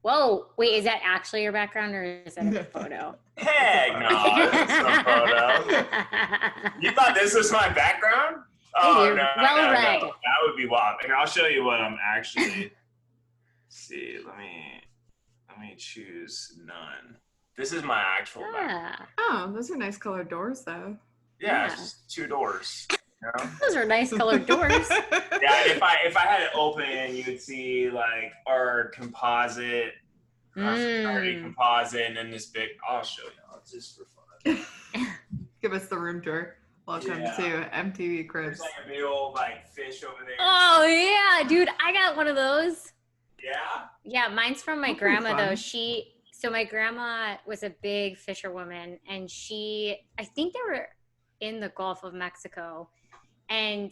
Whoa, wait, is that actually your background or is that a photo? Heck no, this is a photo. You thought this was my background? Oh, You're no, well read. no. That would be wild. Here, I'll show you what I'm actually. See, let me choose none. This is my actual background. Oh, those are nice colored doors, though. Yeah, it's just 2 doors. You know? Those are nice colored doors. Yeah, if I had it open, you would see like our composite, composite, and then this big. I'll show you. It's just for fun. Give us the room tour. Welcome to MTV Cribs. There's like a big old like fish over there. Oh yeah, dude, I got one of those. Yeah. Yeah, mine's from my grandma though. So my grandma was a big fisherwoman, and I think they were in the Gulf of Mexico, and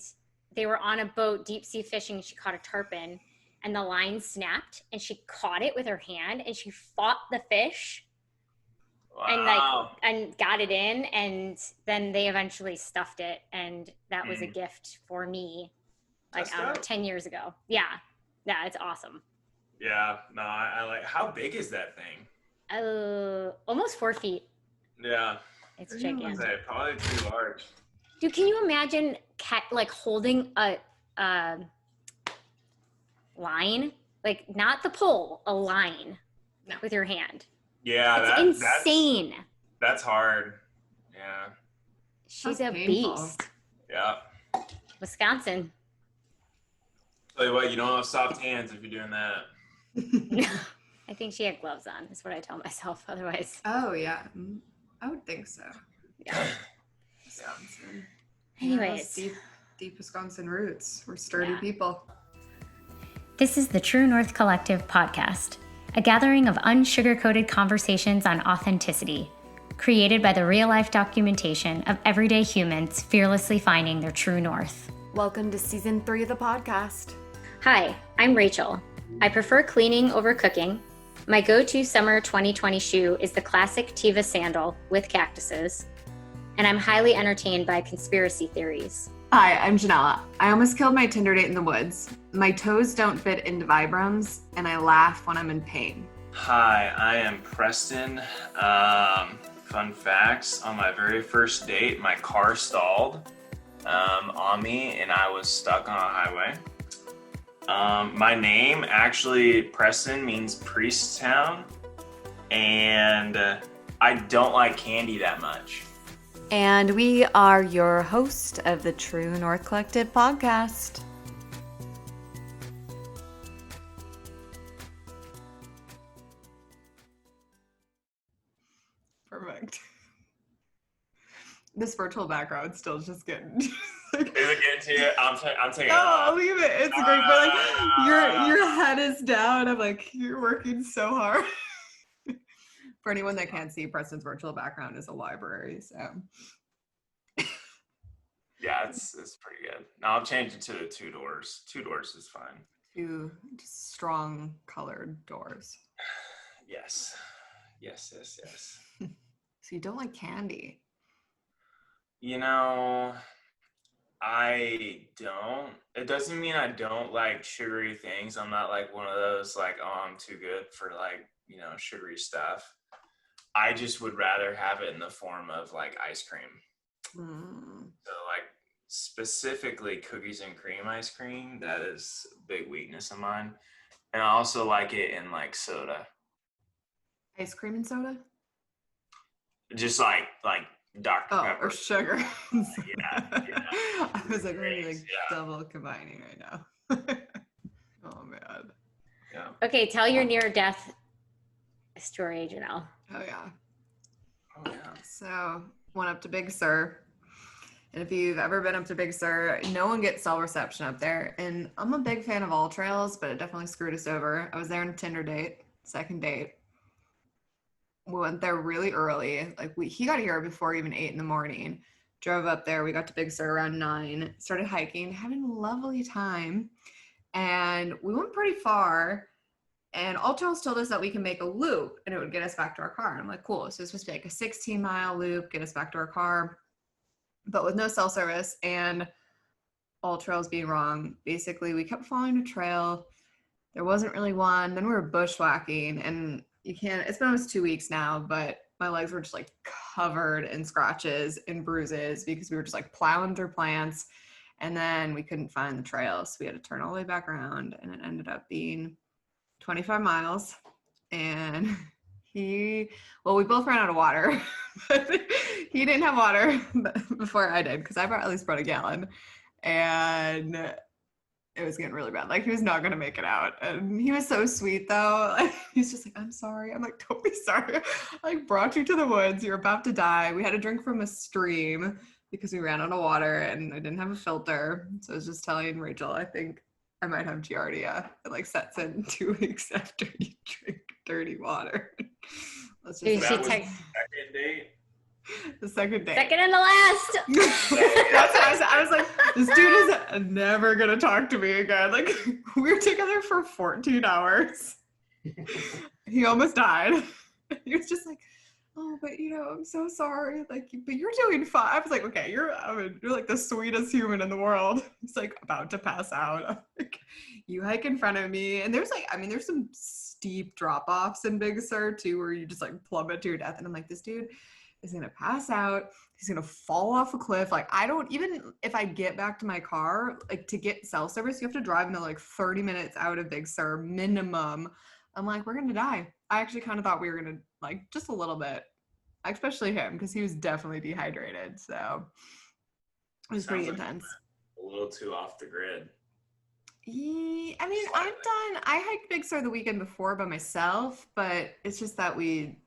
they were on a boat deep sea fishing. She caught a tarpon, and the line snapped, and she caught it with her hand, and she fought the fish, and got it in, and then they eventually stuffed it, and that was a gift for me, like 10 years ago. Yeah, it's awesome. Yeah, no, I like. How big is that thing? Almost 4 feet. Yeah. It's gigantic. Probably too large. Dude, can you imagine like holding a line, like not the pole, a line with your hand? Yeah, that's insane. That's hard. Yeah. She's a beast. Yeah. Wisconsin. Tell you what, you don't have soft hands if you're doing that. I think she had gloves on, is what I tell myself. Otherwise. Oh, yeah. I would think so. Yeah. Wisconsin. Anyways. Deep Wisconsin roots. We're sturdy people. This is the True North Collective podcast, a gathering of unsugar-coated conversations on authenticity, created by the real-life documentation of everyday humans fearlessly finding their true north. Welcome to season 3 of the podcast. Hi, I'm Rachel. I prefer cleaning over cooking. My go-to summer 2020 shoe is the classic Teva sandal with cactuses, and I'm highly entertained by conspiracy theories. Hi, I'm Jenell. I almost killed my Tinder date in the woods. My toes don't fit into Vibrams, and I laugh when I'm in pain. Hi, I am Preston. Fun facts, on my very first date, my car stalled on me, and I was stuck on a highway. My name, actually, Preston, means priest town, and I don't like candy that much. And we are your host of the True North Collective podcast. Perfect. This virtual background still just getting... Is it getting to you? I'm taking it No, off. leave it. It's great, but like your head is down. I'm like, you're working so hard. For anyone that can't see, Preston's virtual background is a library, so. Yeah, it's pretty good. Now I'll change it to the 2 doors. 2 doors is fine. 2 strong colored doors. Yes. So you don't like candy? You know, I don't. It doesn't mean I don't like sugary things. I'm not like one of those like, oh, I'm too good for like, sugary stuff. I just would rather have it in the form of like ice cream. So like specifically cookies and cream ice cream, that is a big weakness of mine. And I also like it in like soda. Ice cream and soda? Just like Dr. Pepper. Or sugar. Yeah. I was like, really double combining right now. Oh man. Yeah. Okay, tell your near-death story, Jenell. Oh yeah. Oh yeah. So went up to Big Sur. And if you've ever been up to Big Sur, no one gets cell reception up there. And I'm a big fan of all trails, but it definitely screwed us over. I was there on a Tinder date, second date. We went there really early. He got here before even 8 a.m. Drove up there. We got to Big Sur around 9. Started hiking, having a lovely time. And we went pretty far. And all trails told us that we can make a loop and it would get us back to our car. And I'm like, cool. So it's supposed to be like a 16-mile loop, get us back to our car. But with no cell service and all trails being wrong, basically we kept following a trail there wasn't really one. Then we were bushwhacking, and it's been almost 2 weeks now, but my legs were just like covered in scratches and bruises because we were just like plowing through plants, and then we couldn't find the trail. So we had to turn all the way back around, and it ended up being 25 miles. And we both ran out of water, but he didn't have water before I did because I at least brought a gallon, and it was getting really bad. Like, he was not going to make it out. And he was so sweet though. Like, he's just like, I'm sorry. I'm like, don't be sorry. I like brought you to the woods. You're about to die. We had to drink from a stream because we ran out of water and I didn't have a filter. So I was just telling Rachel, I think I might have Giardia. It like sets in 2 weeks after you drink dirty water. Let's just that was the second date. The second date. Second and the last. That's what I was like, this dude is never gonna talk to me again. Like, we were together for 14 hours. He almost died. He was just like, oh, but I'm so sorry. Like, but you're doing fine. I was like, okay, you're like the sweetest human in the world. He's like about to pass out. I'm like, you hike in front of me, and there's some steep drop-offs in Big Sur too, where you just like plummet to your death. And I'm like, this dude is gonna pass out. He's gonna fall off a cliff. Like, even if I get back to my car, like, to get cell service, you have to drive another like 30 minutes out of Big Sur minimum. I'm like, we're gonna die. I actually kind of thought we were gonna, like, just a little bit, especially him, because he was definitely dehydrated. So it was pretty intense. A little too off the grid. Yeah, I mean, I hiked Big Sur the weekend before by myself, but it's just that we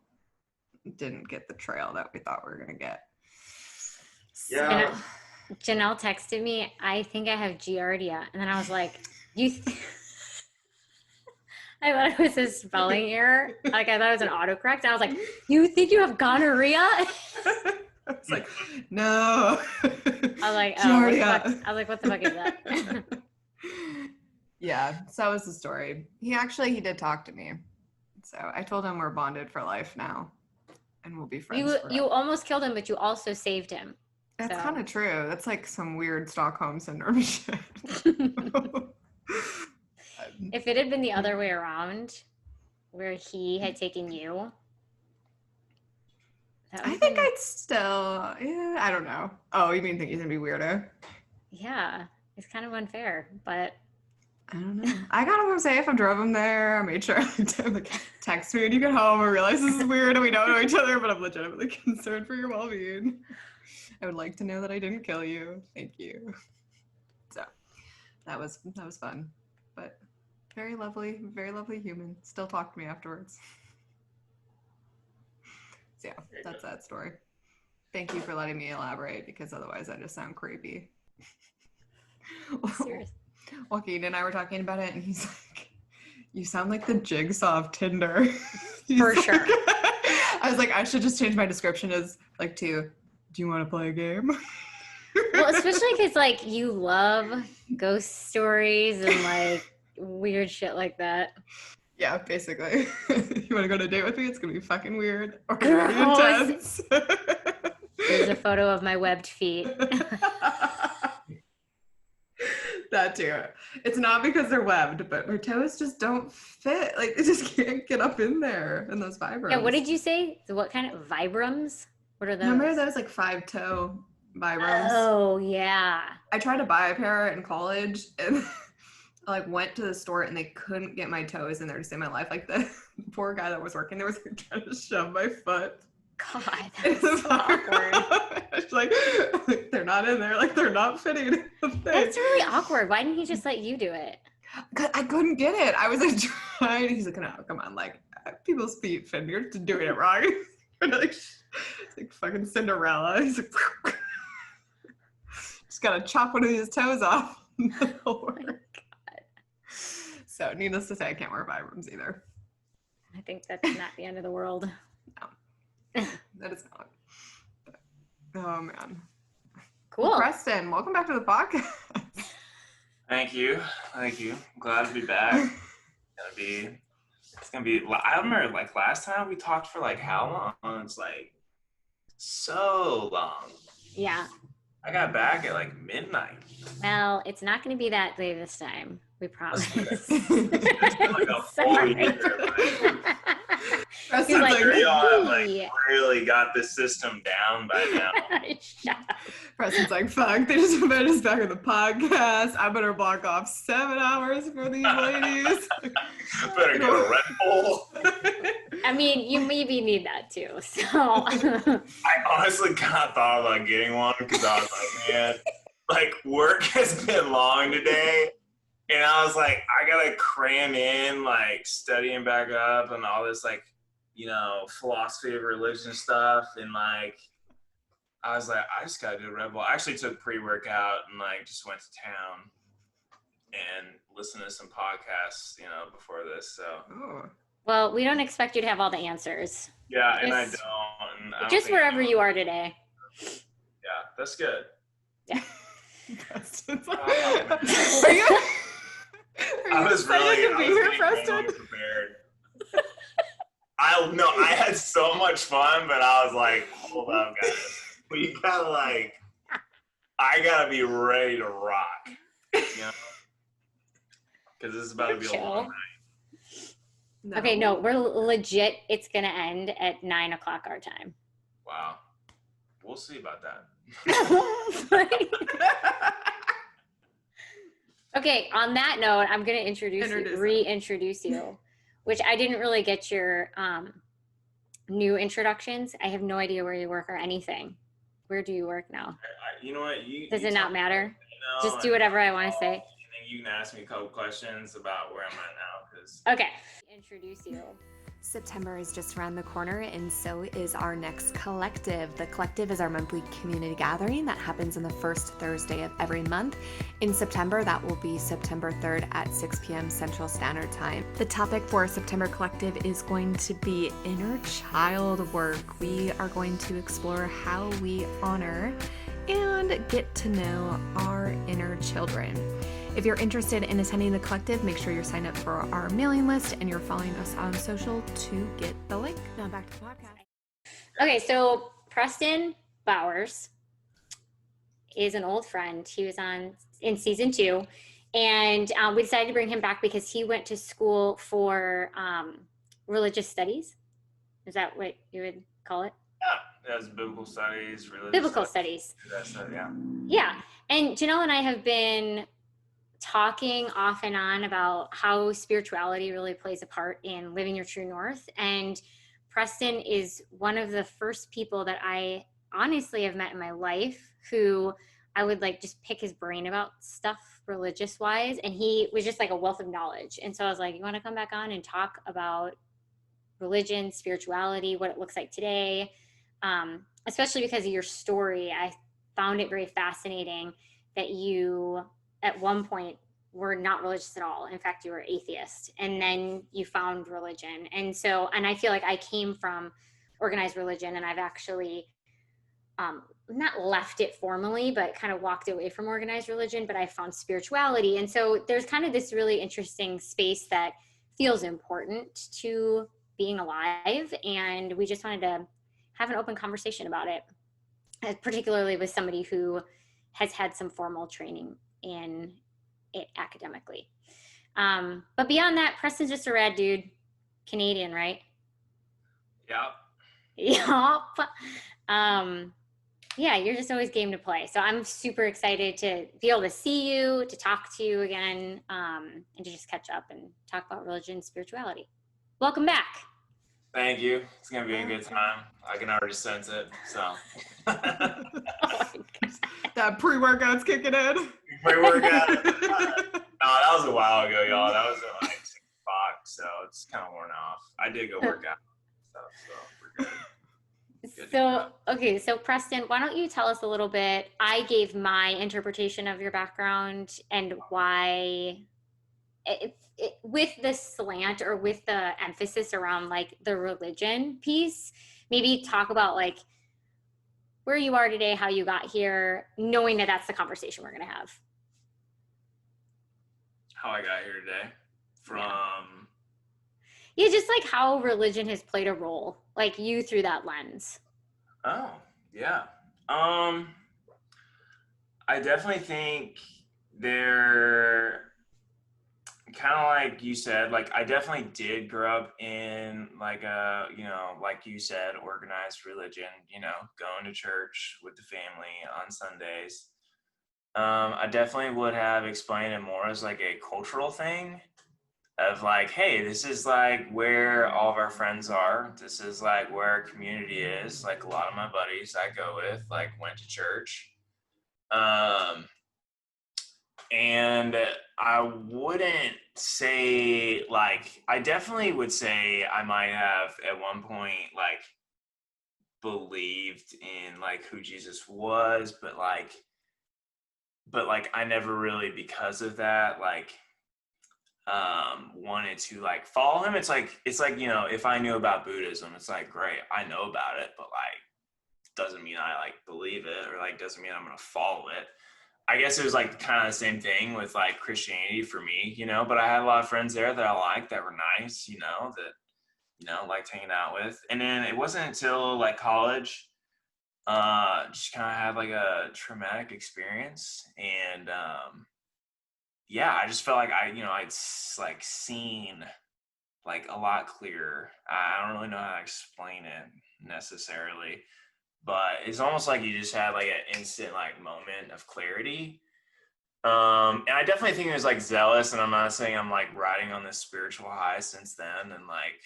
didn't get the trail that we thought we were gonna get. Yeah. Jenell texted me, I think I have Giardia. And then I was like, I thought it was a spelling error. Like, I thought it was an autocorrect. I was like, you think you have gonorrhea? I was like, no. I was like, Giardia. What the fuck is that? Yeah, so that was the story. He did talk to me. So I told him we're bonded for life now. And we'll be friends forever. You almost killed him, but you also saved him. That's kind of true. That's like some weird Stockholm syndrome shit. If it had been the other way around, where he had taken you, I think I'd still, I don't know. Oh, you think he's gonna be weirder? Yeah, it's kind of unfair, but I don't know. I got home safe. I drove him there. I made sure to like, text me when you get home. I realize this is weird and we don't know each other, but I'm legitimately concerned for your well-being. I would like to know that I didn't kill you. Thank you. So that was fun, but very lovely human. Still talked to me afterwards. So yeah, that's that story. Thank you for letting me elaborate, because otherwise I just sound creepy. Seriously. Joaquin and I were talking about it, and he's like, you sound like the Jigsaw of Tinder. For sure. I was like, I should just change my description as like do you want to play a game? Well, especially because like you love ghost stories and like weird shit like that. Yeah, basically. You want to go on a date with me? It's going to be fucking weird or really intense. There's a photo of my webbed feet. That too. It's not because they're webbed, but my toes just don't fit. Like, they just can't get up in there in those vibrams. Yeah, what did you say? What kind of vibrams? What are those? Remember those like 5-toe vibrams? Oh, yeah. I tried to buy a pair in college, and I like went to the store and they couldn't get my toes in there to save my life. Like, the poor guy that was working there was like, trying to shove my foot. God, that's so awkward. It's like, they're not in there. Like, they're not fitting. That's really awkward. Why didn't he just let you do it? I couldn't get it. I was like trying. He's like, no, come on. Like, people's feet fit. You're doing it wrong. Like, it's like fucking Cinderella. He's like, just gotta chop one of these toes off. That'll work. Oh, God. So, needless to say, I can't wear vibrams either. I think that's not the end of the world. No, that is not. But, oh man. Cool. Preston, welcome back to the podcast. Thank you. I'm glad to be back. It's gonna be. I remember like last time we talked for like how long? It's like so long. Yeah. I got back at like midnight. Well, it's not going to be that late this time. We promise. It's like a full year. Preston's He's like, like, Y'all have "Hey." really got the system down by now. Shut up. Preston's like, fuck, they just put us back in the podcast. I better block off 7 hours for these ladies. Better get a Red Bull. I mean, you maybe need that too. So I honestly kind of thought about getting one because I was like, man, like work has been long today. And I was like, I gotta cram in like studying back up and all this like, you know, philosophy of religion stuff. And like, I was like, I just gotta do a Red Bull. I actually took pre-workout and like just went to town and listened to some podcasts, you know, before this. So. Oh. well, we don't expect you to have all the answers. Yeah, and I Just- don't. And I don't Just think wherever you are today. Yeah, that's good. Preston's Oh, like, man. are you I was excited really, to be I was here, getting Preston? really prepared. I had so much fun, but I was like, hold up, guys. We gotta like, I gotta be ready to rock, you know? Because this is about to be a Chill. long night. No. Okay, no, we're legit. It's going to end at 9 o'clock our time. Wow. We'll see about that. Okay, on that note, I'm going to reintroduce you, which I didn't really get your new introductions. I have no idea where you work or anything. Where do you work now? You know what? Does it not matter? You know, Just do whatever I want to say. You can ask me a couple questions about where I'm at now, because Okay. Introduce you. September is just around the corner, and so is our next collective. The collective is our monthly community gathering that happens on the first Thursday of every month. In September, that will be September 3rd at 6 p.m. Central Standard Time. The topic for our September collective is going to be inner child work. We are going to explore how we honor and get to know our inner children. If you're interested in attending the collective, make sure you're signed up for our mailing list and you're following us on social to get the link. Now back to the podcast. Okay, so Preston Bowers is an old friend. He was in season 2, and we decided to bring him back because he went to school for religious studies. Is that what you would call it? yeah, there's biblical studies, religious Biblical studies. That's yeah. Yeah, and Jenell and I have been talking off and on about how spirituality really plays a part in living your true north. And Preston is one of the first people that I honestly have met in my life who I would like just pick his brain about stuff religious wise. And he was just like a wealth of knowledge. And so I was like, you want to come back on and talk about religion, spirituality, what it looks like today? Especially because of your story. I found it very fascinating that you at one point were not religious at all. In fact, you were atheist, and then you found religion. And I feel like I came from organized religion, and I've actually not left it formally, but kind of walked away from organized religion, but I found spirituality. And so there's kind of this really interesting space that feels important to being alive. And we just wanted to have an open conversation about it, particularly with somebody who has had some formal training in it academically. But beyond that, Preston's just a rad dude. Canadian, right? Yep. Yup. Yeah, you're just always game to play. So I'm super excited to be able to see you, to talk to you again, and to just catch up and talk about religion and spirituality. Welcome back. Thank you. It's gonna be a good time. I can already sense it. So. Oh my God. That pre-workout's kicking in. Pre-workout. No, that was a while ago, y'all. That was at like 6 o'clock, so it's kind of worn off. I did go work out and stuff, so we're good. So Preston, why don't you tell us a little bit? I gave my interpretation of your background and why with the slant or with the emphasis around like the religion piece, maybe talk about like where you are today, how you got here, knowing that that's the conversation we're going to have. How I got here today from... Yeah, just like how religion has played a role, like you through that lens. Oh, yeah. I definitely think there kind of like you said, like I definitely did grow up in like a, like you said, organized religion, going to church with the family on Sundays. I definitely would have explained it more as like a cultural thing of like, hey, this is like where all of our friends are. This is like where our community is. Like a lot of my buddies I go with like went to church. And I wouldn't say like, I definitely would say I might have at one point like believed in like who Jesus was, but like I never really, because of that, like wanted to like follow him. It's like if I knew about Buddhism, it's like great, I know about it, but like doesn't mean I like believe it, or like doesn't mean I'm gonna follow it. I guess it was like kind of the same thing with like Christianity for me, but I had a lot of friends there that I liked, that were nice, that liked hanging out with. And then it wasn't until like college, just kind of had like a traumatic experience, and yeah, I just felt like I'd like seen like a lot clearer. I don't really know how to explain it necessarily, but it's almost like you just had like an instant like moment of clarity. And I definitely think it was like zealous, and I'm not saying I'm like riding on this spiritual high since then and like,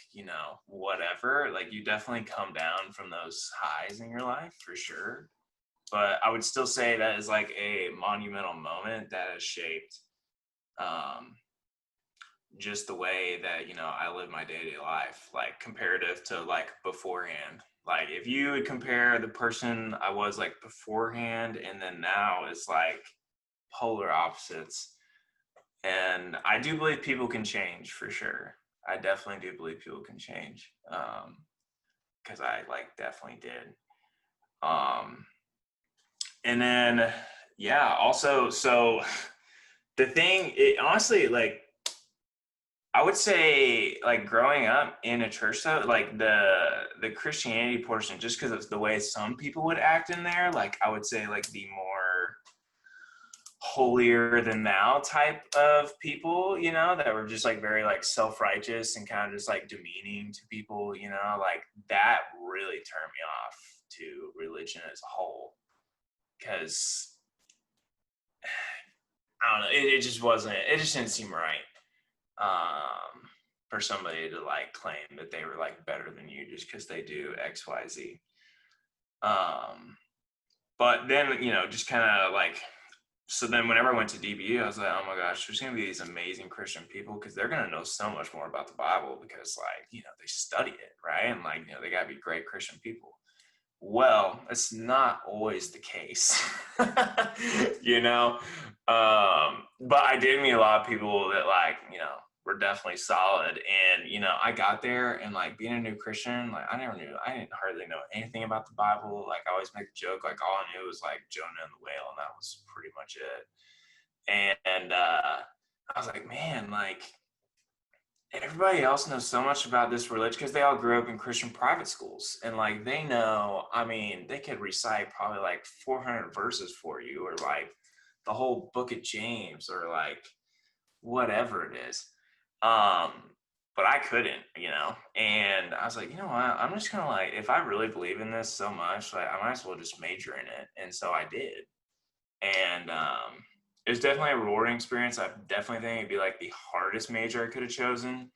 whatever. Like you definitely come down from those highs in your life for sure. But I would still say that is like a monumental moment that has shaped just the way that, I live my day-to-day life, like comparative to like beforehand. Like if you would compare the person I was like beforehand and then now, it's like polar opposites. And I do believe people can change for sure. I definitely do believe people can change. Because I like definitely did. And then, yeah, also, so the thing, honestly, like, I would say, like, growing up in a church, though, like, the Christianity portion, just because of the way some people would act in there, like, I would say, like, the more holier than thou type of people, that were just, like, very, like, self-righteous and kind of just, like, demeaning to people, like, that really turned me off to religion as a whole. Because I don't know, it just didn't seem right for somebody to like claim that they were like better than you just because they do XYZ. But then, just kind of like, so then whenever I went to DBU, I was like, oh my gosh, there's going to be these amazing Christian people because they're going to know so much more about the Bible because like, they study it, right? And like, they got to be great Christian people. Well, it's not always the case, but I did meet a lot of people that like, were definitely solid. And, I got there and like being a new Christian, like I didn't hardly know anything about the Bible. Like I always make a joke, like all I knew was like Jonah and the whale, and that was pretty much it. And I was like, man, like, everybody else knows so much about this religion because they all grew up in Christian private schools, and like they know, I mean, they could recite probably like 400 verses for you, or like the whole book of James, or like whatever it is. But I couldn't, and I was like, you know what, I'm just gonna like, if I really believe in this so much, like I might as well just major in it. And so I did. And it was definitely a rewarding experience. I definitely think it'd be like the hardest major I could have chosen,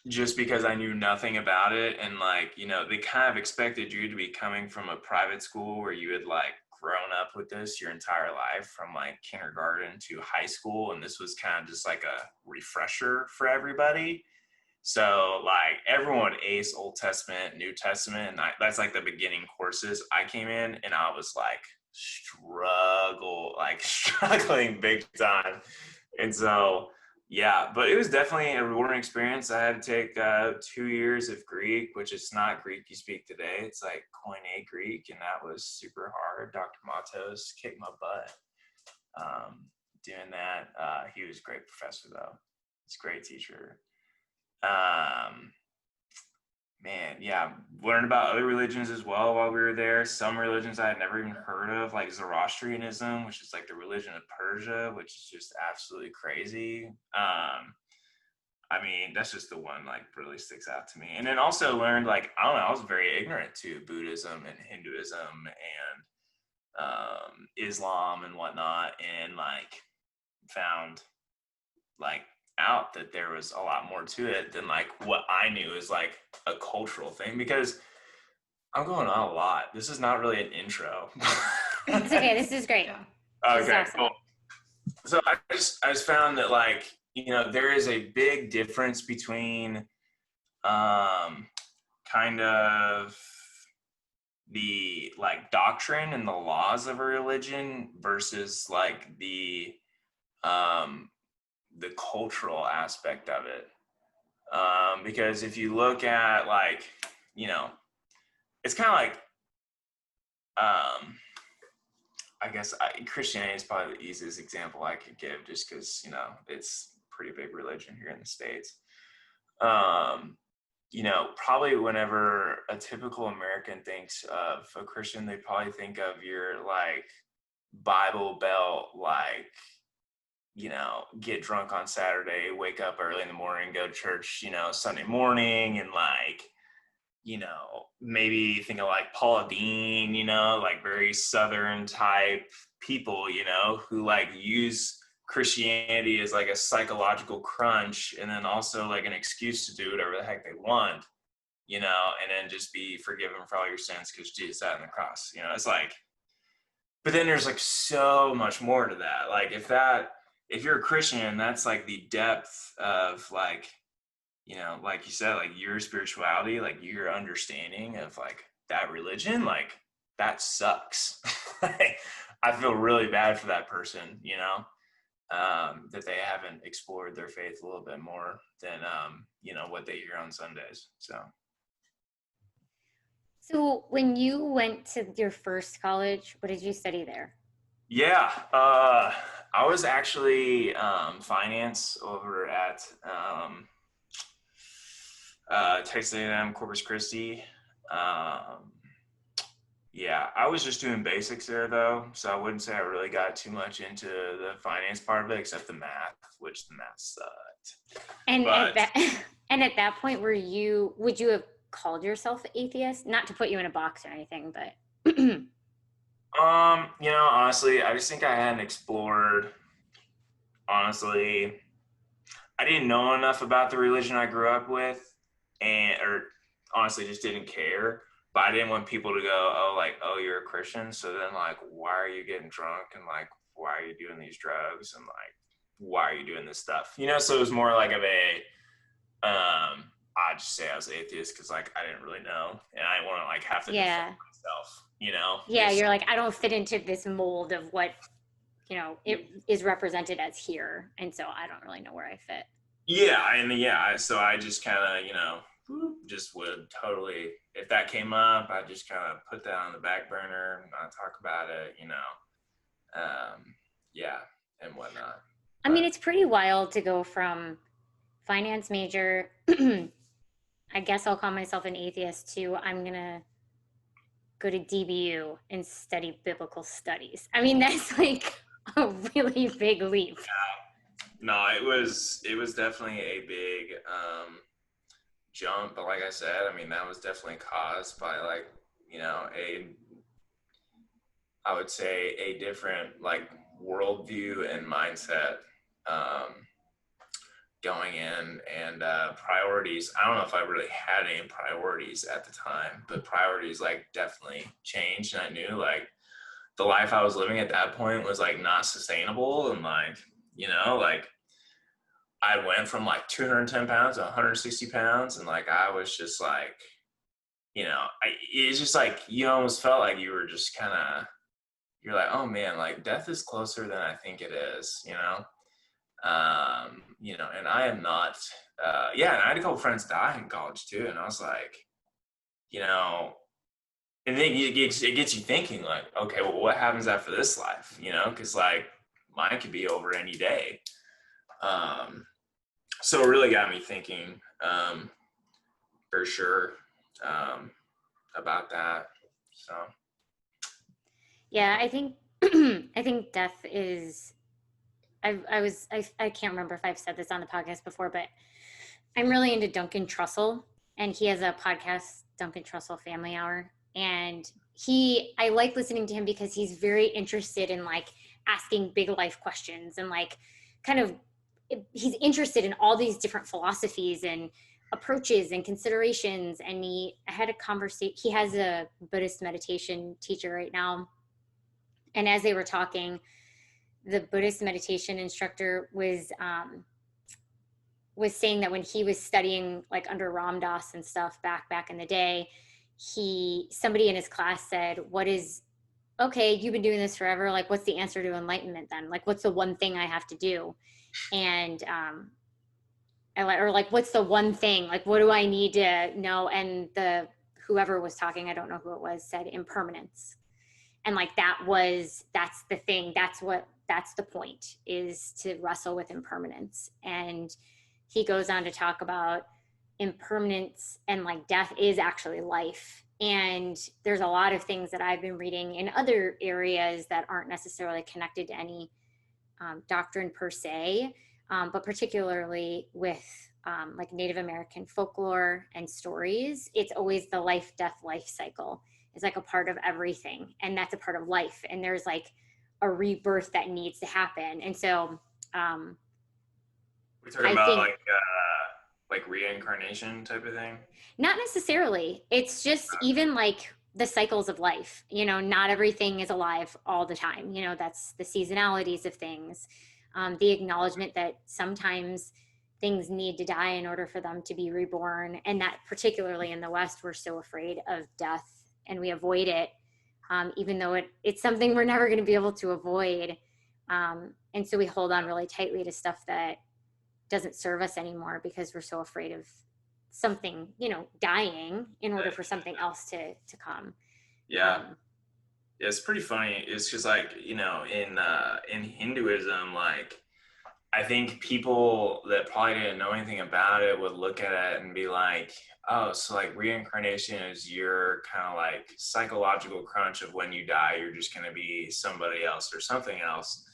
just because I knew nothing about it. And like, they kind of expected you to be coming from a private school where you had like grown up with this your entire life from like kindergarten to high school. And this was kind of just like a refresher for everybody. So like everyone would ace Old Testament, New Testament, and that's like the beginning courses. I came in and I was like struggling big time. And so, yeah, but it was definitely a rewarding experience. I had to take 2 years of Greek, which is not Greek you speak today. It's like Koine Greek, and that was super hard. Dr. Matos kicked my butt doing that. He was a great professor, though. He's a great teacher. Man, man, yeah, learned about other religions as well while we were there. Some religions I had never even heard of, like Zoroastrianism, which is like the religion of Persia, which is just absolutely crazy. I mean, that's just the one like really sticks out to me. And then also learned like, I don't know, I was very ignorant to Buddhism and Hinduism and Islam and whatnot, and like found like out that there was a lot more to it than like what I knew is like a cultural thing, because I'm going on a lot. This is not really an intro. It's okay. This is great. Yeah. Okay, awesome. cool. So I just found that like, you know, there is a big difference between kind of the like doctrine and the laws of a religion versus like the cultural aspect of it. Because if you look at like, you know, it's kind of like, I guess Christianity is probably the easiest example I could give, just because, you know, it's a pretty big religion here in the States. You know, probably whenever a typical American thinks of a Christian, they probably think of your like Bible Belt, like, you know, get drunk on Saturday, wake up early in the morning, go to church, you know, Sunday morning, and like, you know, maybe think of like Paula Dean, you know, like very Southern type people, you know, who like use Christianity as like a psychological crunch, and then also like an excuse to do whatever the heck they want, you know, and then just be forgiven for all your sins because Jesus died on the cross. You know, it's like, but then there's like so much more to that. Like if you're a Christian, that's like the depth of like, you know, like you said, like your spirituality, like your understanding of like that religion, like that sucks. I feel really bad for that person, you know, that they haven't explored their faith a little bit more than, you know, what they hear on Sundays. So when you went to your first college, what did you study there? Yeah, I was actually finance over at Texas A&M Corpus Christi. Yeah, I was just doing basics there though, so I wouldn't say I really got too much into the finance part of it, except the math, which the math sucked. And But at that point, would you have called yourself atheist? Not to put you in a box or anything, but you know, honestly, I just think I hadn't explored. Honestly, I didn't know enough about the religion I grew up with, or honestly just didn't care. But I didn't want people to go, oh, like, oh, you're a Christian, so then like, why are you getting drunk, and like, why are you doing these drugs, and like, why are you doing this stuff, you know? So it was more like of a I'd just say I was atheist because like I didn't really know, and I didn't want to like have to defend myself, you know? Yeah, you're like, I don't fit into this mold of what, you know, it is represented as here, and so I don't really know where I fit. Yeah, and yeah, so I just kind of, you know, just would totally, if that came up, I just kind of put that on the back burner, not talk about it, you know, yeah, and whatnot. I mean, it's pretty wild to go from finance major, I guess I'll call myself an atheist, to I'm gonna go to DBU and study biblical studies. I mean, that's like a really big leap. No, it was definitely a big jump, but like I said, I mean, that was definitely caused by like, you know, I would say a different like worldview and mindset going in, and priorities. I don't know if I really had any priorities at the time, but priorities like definitely changed, and I knew like the life I was living at that point was like not sustainable, and like, you know, like I went from like 210 pounds to 160 pounds, and like I was just like, you know, it's just like you almost felt like you were just kind of, you're like, oh man, like death is closer than I think it is, you know? You know, and I am not, yeah, and I had a couple friends die in college too, and I was like, you know, and then it gets you thinking like, okay, well, what happens after this life, you know? Because like mine could be over any day. So it really got me thinking, for sure. about that. So Yeah, I think I think death is. I can't remember if I've said this on the podcast before, but I'm really into Duncan Trussell, and he has a podcast, Duncan Trussell Family Hour, and I like listening to him because he's very interested in like asking big life questions and like kind of he's interested in all these different philosophies and approaches and considerations. And I had a conversation. He has a Buddhist meditation teacher right now, and as they were talking, the Buddhist meditation instructor was saying that when he was studying like under Ram Dass and stuff back in the day, somebody in his class said, okay, you've been doing this forever. Like, what's the answer to enlightenment then? Like, what's the one thing I have to do? And, or like, what's the one thing? Like, what do I need to know? And whoever was talking, I don't know who it was, said impermanence. And like, that's the thing. That's the point, is to wrestle with impermanence. And he goes on to talk about impermanence and like death is actually life. And there's a lot of things that I've been reading in other areas that aren't necessarily connected to any doctrine per se, but particularly with like Native American folklore and stories. It's always the life, death, life cycle. It's like a part of everything, and that's a part of life. And there's like a rebirth that needs to happen. And so we're talking about like reincarnation type of thing? Not necessarily. It's just even like the cycles of life. You know, not everything is alive all the time. You know, that's the seasonalities of things. The acknowledgement that sometimes things need to die in order for them to be reborn. And that particularly in the West, we're so afraid of death and we avoid it, even though it's something we're never going to be able to avoid. And so we hold on really tightly to stuff that doesn't serve us anymore because we're so afraid of something, you know, dying in order for something else to come. Yeah. It's pretty funny. It's just like, you know, in Hinduism, like, I think people that probably didn't know anything about it would look at it and be like, oh, so like reincarnation is your kind of like psychological crunch of when you die, you're just going to be somebody else or something else.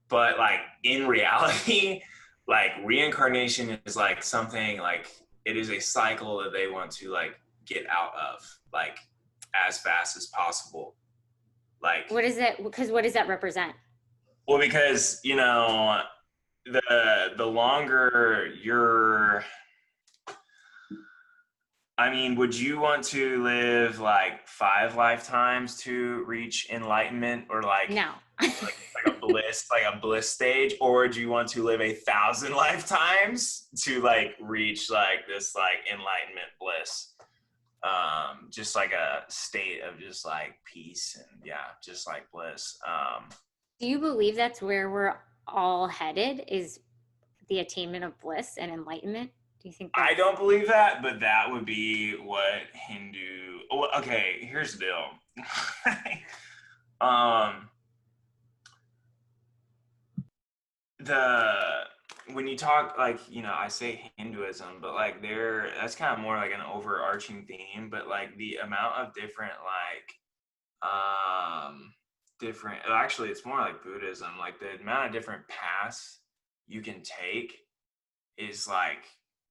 But like in reality, like reincarnation is like something like it is a cycle that they want to like get out of like as fast as possible. Like, what is it? Because what does that represent? Well, because, you know, the longer you're, I mean, would you want to live like 5 lifetimes to reach enlightenment, or like no, like a bliss stage, or do you want to live 1,000 lifetimes to like reach like this like enlightenment bliss? Just like a state of just like peace and just like bliss. Do you believe that's where we're all headed, is the attainment of bliss and enlightenment? Do you think I don't believe that, but that would be what okay, here's the deal. When you talk like, you know, I say Hinduism, but like that's kind of more like an overarching theme, but like the amount of different actually it's more like Buddhism, like the amount of different paths you can take is like,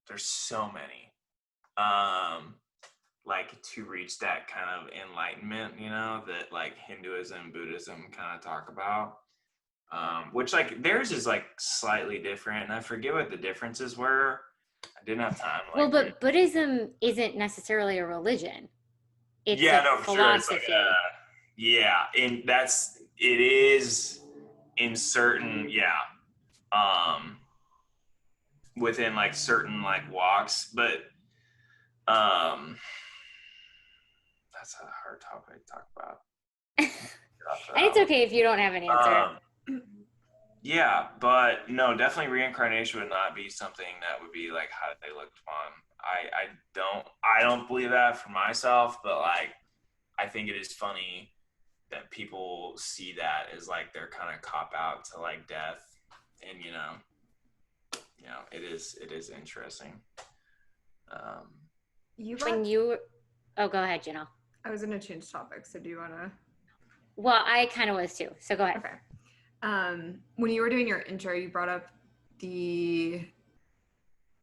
there's so many, like to reach that kind of enlightenment, you know, that like Hinduism, Buddhism kind of talk about. Which like theirs is like slightly different, and I forget what the differences were. I didn't have time. Well, but Buddhism isn't necessarily a religion. It's a philosophy. Sure. And it is in certain, within like certain like walks, but that's a hard topic to talk about. And it's okay if you don't have an answer. Yeah, but no, definitely reincarnation would not be something that would be like how they looked upon. I don't believe that for myself, but like I think it is funny that people see that as like their kind of cop out to like death, and you know, it is interesting. Oh, go ahead, Jenell. I was going to change topics, so do you want to? Well, I kind of was too, so go ahead. Okay. When you were doing your intro, you brought up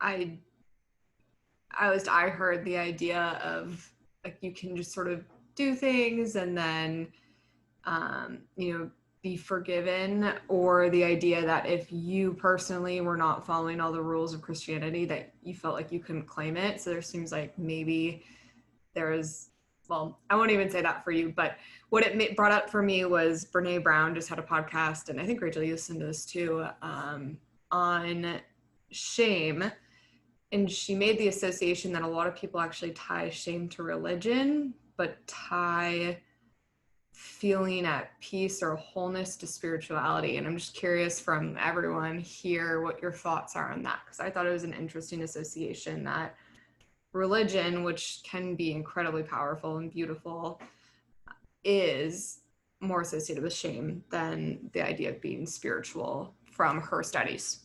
I heard the idea of like you can just sort of do things and then be forgiven, or the idea that if you personally were not following all the rules of Christianity, that you felt like you couldn't claim it. So there seems like maybe there is, well, I won't even say that for you, but what it brought up for me was Brene Brown just had a podcast, and I think Rachel, you listened to this too, on shame. And she made the association that a lot of people actually tie shame to religion, but tie feeling at peace or wholeness to spirituality. And I'm just curious from everyone here what your thoughts are on that, because I thought it was an interesting association that religion, which can be incredibly powerful and beautiful, is more associated with shame than the idea of being spiritual from her studies.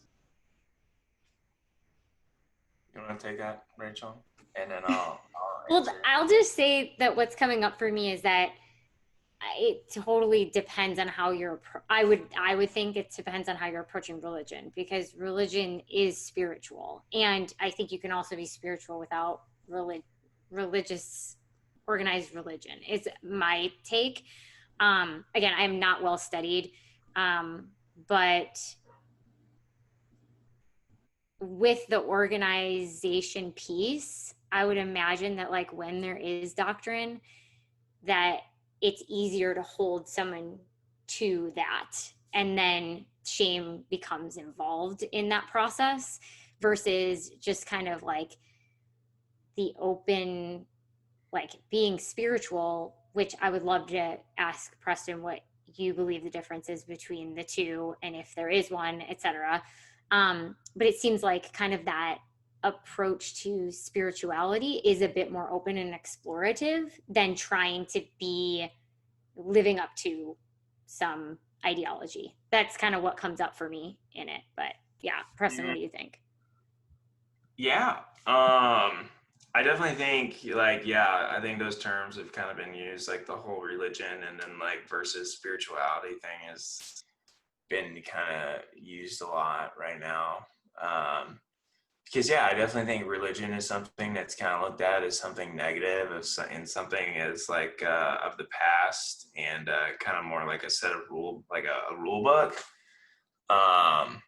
You want to take that, Rachel? And then I'll Well, I'll just say that what's coming up for me is that it totally depends on how you're, I would think it depends on how you're approaching religion, because religion is spiritual. And I think you can also be spiritual without religious, organized religion is my take. Again, I'm not well studied, but with the organization piece, I would imagine that like when there is doctrine, that it's easier to hold someone to that, and then shame becomes involved in that process versus just kind of like the open, like being spiritual, which I would love to ask Preston what you believe the difference is between the two, and if there is one, etc. But it seems like kind of that approach to spirituality is a bit more open and explorative than trying to be living up to some ideology. That's kind of what comes up for me in it. But yeah, Preston, what do you think? Yeah. I definitely think I think those terms have kind of been used, like the whole religion and then like versus spirituality thing has been kind of used a lot right now. Because I definitely think religion is something that's kind of looked at as something negative, and something as like of the past, and kind of more like a set of like a rule book. Like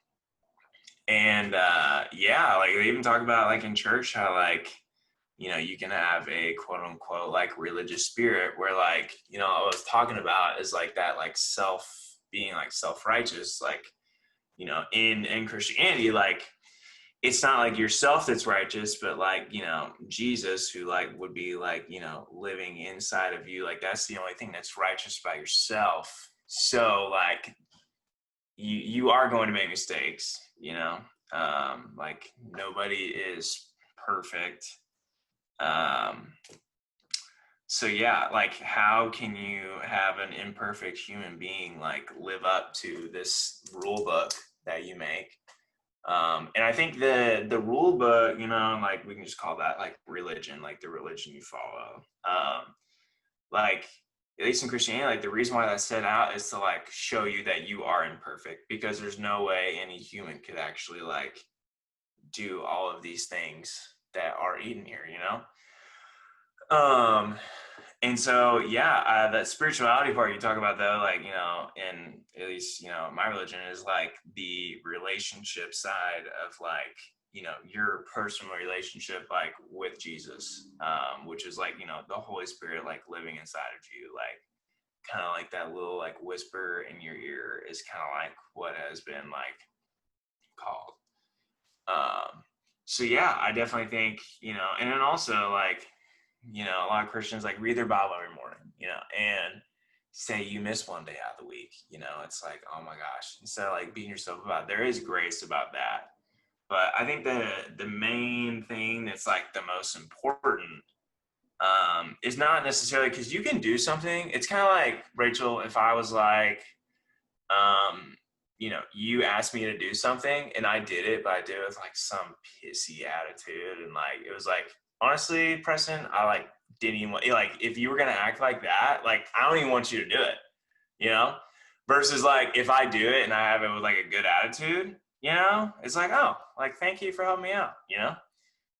they even talk about like in church how like, you can have a quote unquote like religious spirit where like, what I was talking about is like that like being like self-righteous, like, in Christianity, like it's not like yourself that's righteous, but like, Jesus, who like would be like, living inside of you, like that's the only thing that's righteous by yourself. So like you are going to make mistakes, like nobody is perfect. So like how can you have an imperfect human being like live up to this rule book that you make? And I think the rule book, like we can just call that like religion, like the religion you follow. Like at least in Christianity, like the reason why that's set out is to like show you that you are imperfect, because there's no way any human could actually like do all of these things that are eaten here, And so, that spirituality part you talk about though, like, in at least, my religion is like the relationship side of like, your personal relationship, like with Jesus, which is like, the Holy Spirit, like living inside of you, like kind of like that little like whisper in your ear is kind of like what has been like called. I definitely think, and then also like, a lot of Christians like read their Bible every morning, and say you miss one day out of the week, it's like, oh my gosh, instead of like beating yourself about it, there is grace about that. But I think the main thing that's like the most important is not necessarily because you can do something. It's kind of like, Rachel, if I was like, you asked me to do something and I did it, but I did it with like some pissy attitude. And like, it was like, honestly, Preston, I like didn't even like, if you were going to act like that, like, I don't even want you to do it, you know, versus like, if I do it and I have it with like a good attitude, you know, it's like, oh, like, thank you for helping me out, you know.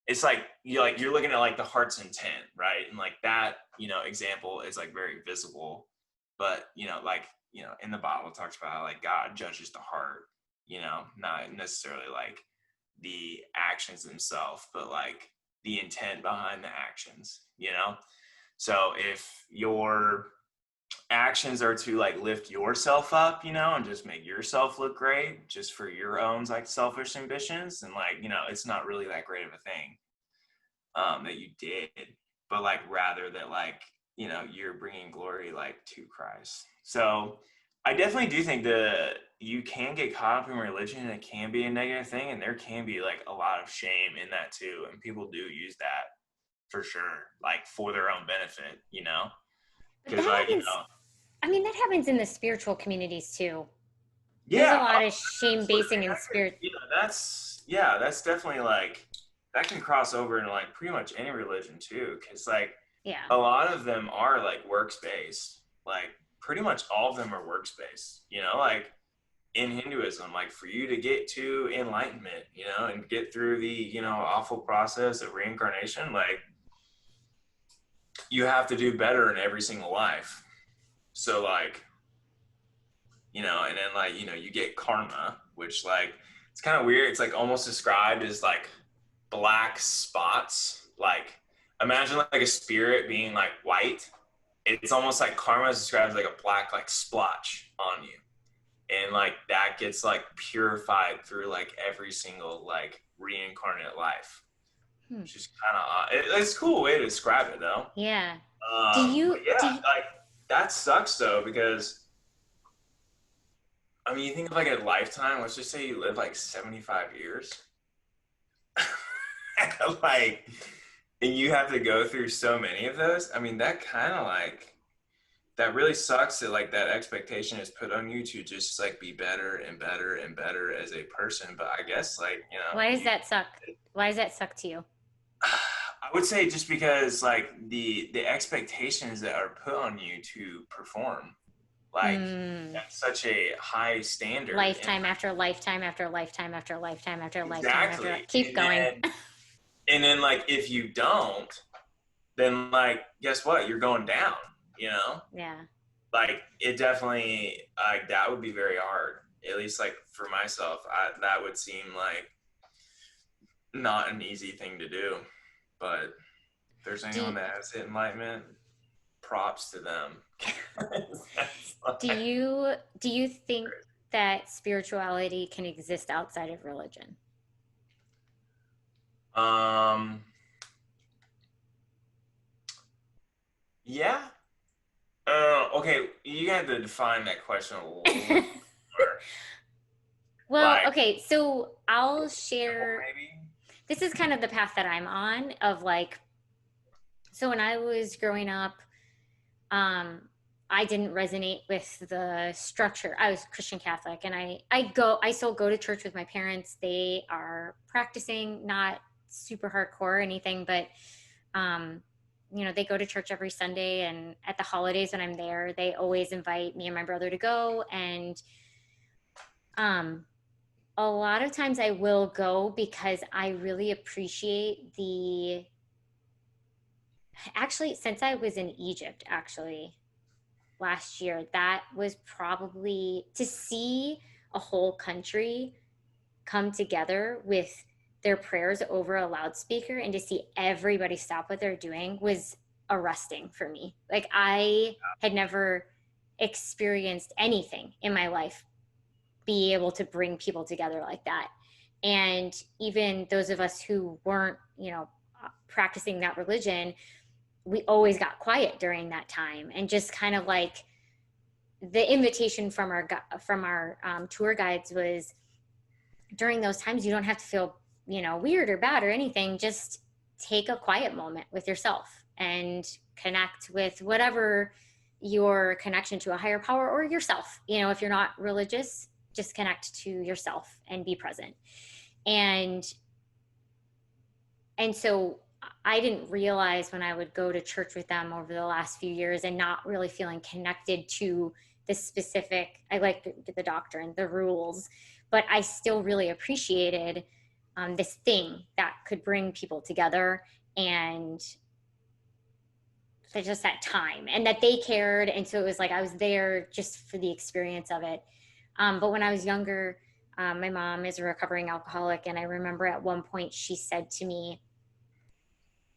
It's like you're looking at like the heart's intent, right? And like that, you know, example is like very visible, but you know, like, you know, in the Bible it talks about how like God judges the heart, you know, not necessarily like the actions themselves, but like the intent behind the actions, you know. So if your actions are to like lift yourself up, you know, and just make yourself look great just for your own like selfish ambitions, and like, you know, it's not really that great of a thing that you did, but like rather that like, you know, you're bringing glory like to Christ. So I definitely do think that you can get caught up in religion and it can be a negative thing, and there can be like a lot of shame in that too, and people do use that for sure, like for their own benefit, you know. Because like, you know, I mean, that happens in the spiritual communities too. yeah, there's a lot of shame basing in spirit. Yeah, that's definitely like, that can cross over into like pretty much any religion too, because like, Yeah, a lot of them are like works-based, like pretty much all of them are works-based, you know, like in Hinduism, like for you to get to enlightenment, you know, and get through the, you know, awful process of reincarnation, like you have to do better in every single life. So like, you know, and then like, you know, you get karma, which like, it's kind of weird. It's like almost described as like black spots. Like imagine like a spirit being like white. It's almost like karma is described as like a black like splotch on you. And like that gets like purified through like every single like reincarnate life. Which is kind of, it's a cool way to describe it though. yeah. Like that sucks though, because I mean, you think of like a lifetime, let's just say you live like 75 years. Like, and you have to go through so many of those. I mean, that kind of like, that really sucks that like that expectation is put on you to just like be better and better and better as a person. But I guess like, you know. Why does that suck? Why does that suck to you? I would say just because like the expectations that are put on you to perform, like that's such a high standard. Lifetime after lifetime after lifetime after lifetime after lifetime after. Keep and going. And then like if you don't, then like guess what? You're going down, you know? Yeah. Like it definitely, like that would be very hard. At least like for myself, that would seem like not an easy thing to do. But if there's anyone that has hit enlightenment, props to them. Do you think that spirituality can exist outside of religion? Yeah. Okay, you have to define that question a little more. Well, like, okay, so I'll share. Maybe? This is kind of the path that I'm on of like, so when I was growing up, I didn't resonate with the structure. I was Christian Catholic, and I still go to church with my parents. They are practicing, not super hardcore or anything, but, you know, they go to church every Sunday, and at the holidays when I'm there, they always invite me and my brother to go. And, a lot of times I will go because I really appreciate actually, since I was in Egypt, actually, last year, that was probably to see a whole country come together with their prayers over a loudspeaker and to see everybody stop what they're doing was arresting for me. Like I had never experienced anything in my life be able to bring people together like that. And even those of us who weren't, you know, practicing that religion, we always got quiet during that time. And just kind of like the invitation from our tour guides was, during those times, you don't have to feel, you know, weird or bad or anything. Just take a quiet moment with yourself and connect with whatever your connection to a higher power or yourself. You know, if you're not religious, just connect to yourself and be present. And so I didn't realize when I would go to church with them over the last few years and not really feeling connected to the specific, I like the doctrine, the rules, but I still really appreciated this thing that could bring people together, and just that time, and that they cared. And so it was like I was there just for the experience of it. But when I was younger, my mom is a recovering alcoholic, and I remember at one point she said to me,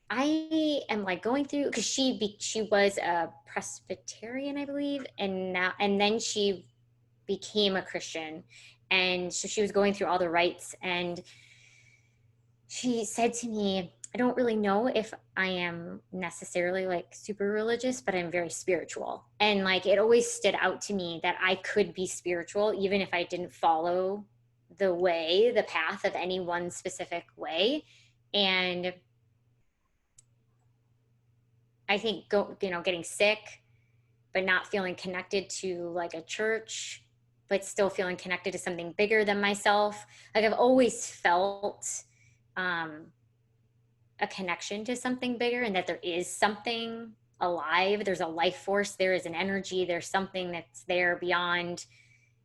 I am like going through, because she was a Presbyterian, I believe, and then she became a Christian, and so she was going through all the rites, and she said to me, I don't really know if I am necessarily like super religious, but I'm very spiritual. And like it always stood out to me that I could be spiritual even if I didn't follow the path of any one specific way. And I think getting sick, but not feeling connected to like a church, but still feeling connected to something bigger than myself. Like I've always felt a connection to something bigger, and that there is something alive. There's a life force. There is an energy. There's something that's there beyond,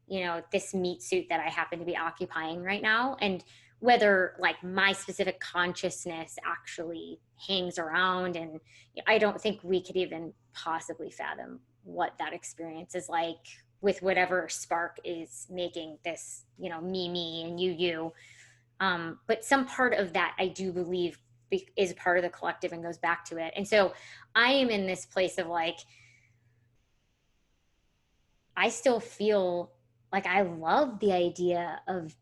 this meat suit that I happen to be occupying right now. And whether like my specific consciousness actually hangs around, and I don't think we could even possibly fathom what that experience is like with whatever spark is making this, me and you. But some part of that I do believe is part of the collective and goes back to it. And so I am in this place of like, I still feel like I love the idea of,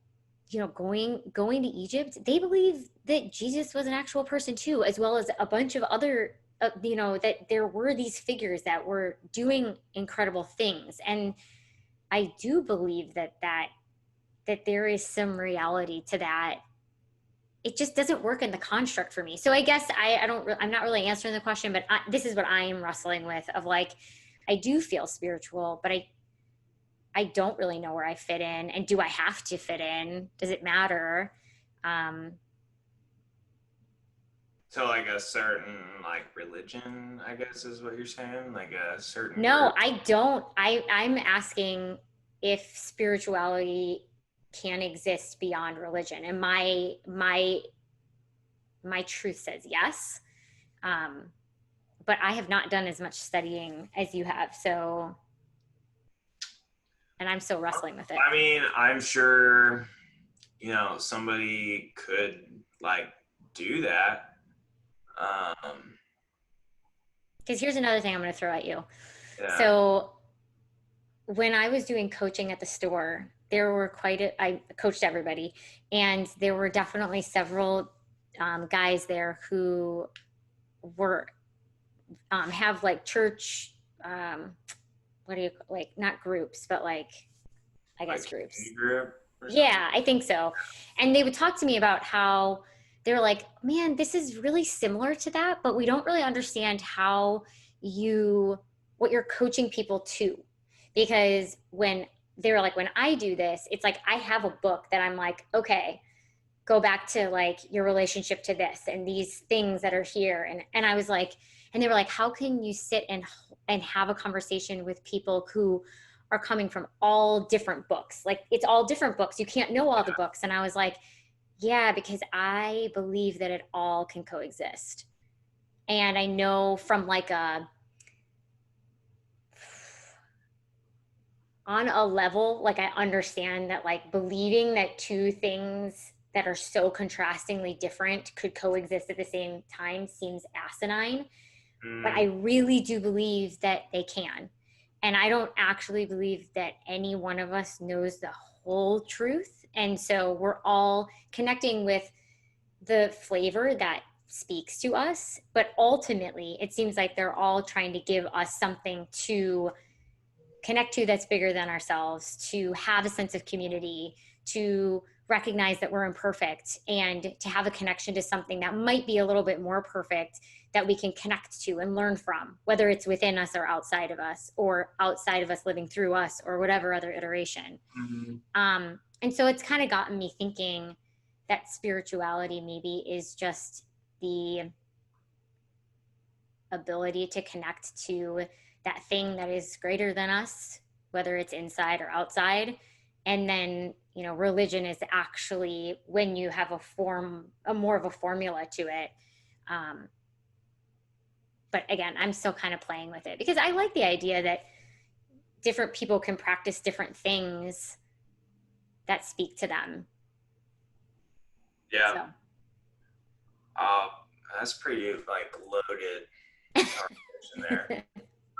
going to Egypt. They believe that Jesus was an actual person too, as well as a bunch of other, that there were these figures that were doing incredible things. And I do believe that there is some reality to that. It just doesn't work in the construct for me. So I guess I'm not really answering the question, but this is what I am wrestling with, of like, I do feel spiritual, but I don't really know where I fit in. And do I have to fit in? Does it matter? So like a certain like religion, I guess is what you're saying? Like a certain No, group? I don't. I'm asking if spirituality can exist beyond religion. And my truth says yes. But I have not done as much studying as you have. So, and I'm still wrestling with it. I mean, I'm sure, somebody could like do that. Because here's another thing I'm going to throw at you. Yeah. So when I was doing coaching at the store, there were I coached everybody, and there were definitely several guys there who were have like church what do you like, not groups, but like I guess like groups. Group yeah, I think so. And they would talk to me about how they're like, man, this is really similar to that, but we don't really understand what you're coaching people to. Because when they were like, when I do this, it's like I have a book that I'm like, okay, go back to like your relationship to this and these things that are here. And I was like, and they were like, how can you sit and have a conversation with people who are coming from all different books? Like it's all different books. You can't know all the books. And I was like, yeah, because I believe that it all can coexist. And I know from like on a level, like I understand that like believing that two things that are so contrastingly different could coexist at the same time seems asinine. But I really do believe that they can. And I don't actually believe that any one of us knows the whole truth. And so we're all connecting with the flavor that speaks to us. But ultimately, it seems like they're all trying to give us something to connect to that's bigger than ourselves, to have a sense of community, to recognize that we're imperfect, and to have a connection to something that might be a little bit more perfect that we can connect to and learn from, whether it's within us or outside of us, or outside of us living through us, or whatever other iteration. Mm-hmm. And so it's kind of gotten me thinking that spirituality maybe is just the ability to connect to that thing that is greater than us, whether it's inside or outside. And then, you know, religion is actually when you have a more of a formula to it. But again, I'm still kind of playing with it because I like the idea that different people can practice different things that speak to them. Yeah. So. That's pretty like loaded conversation there.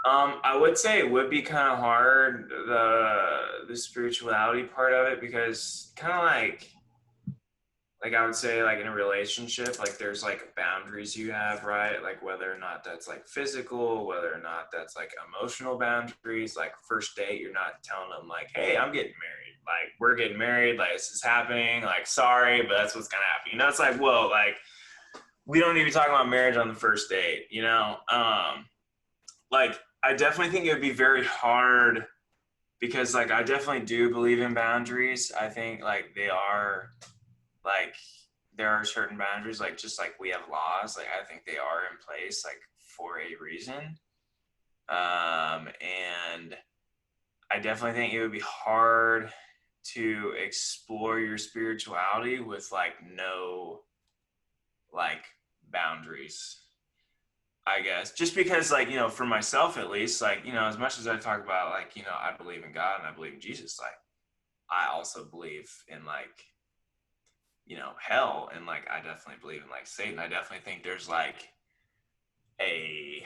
I would say it would be kind of hard, the spirituality part of it, because kind of like I would say like in a relationship, like there's like boundaries you have, right? Like whether or not that's like physical, whether or not that's like emotional boundaries. Like first date, you're not telling them like, hey, I'm getting married. Like we're getting married, like this is happening, like sorry, but that's what's gonna happen. You know, it's like, whoa, like we don't need to be talking about marriage on the first date, you know? Like I definitely think it would be very hard because like I definitely do believe in boundaries. I think like they are like there are certain boundaries, like just like we have laws, like I think they are in place like for a reason. And I definitely think it would be hard to explore your spirituality with like no like boundaries, I guess, just because like, you know, for myself at least, like, you know, as much as I talk about like, you know, I believe in God and I believe in Jesus, like I also believe in like, you know, hell, and like I definitely believe in like Satan. I definitely think there's like a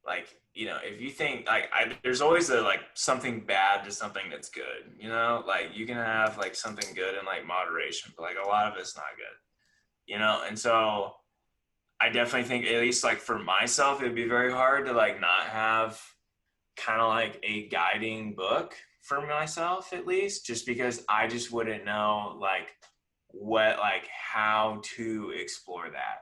like, you know, if you think like there's always a like something bad to something that's good, you know, like you can have like something good in like moderation, but like a lot of it's not good, you know. And so I definitely think, at least like for myself, it'd be very hard to like not have kind of like a guiding book for myself, at least, just because I just wouldn't know like what, like how to explore that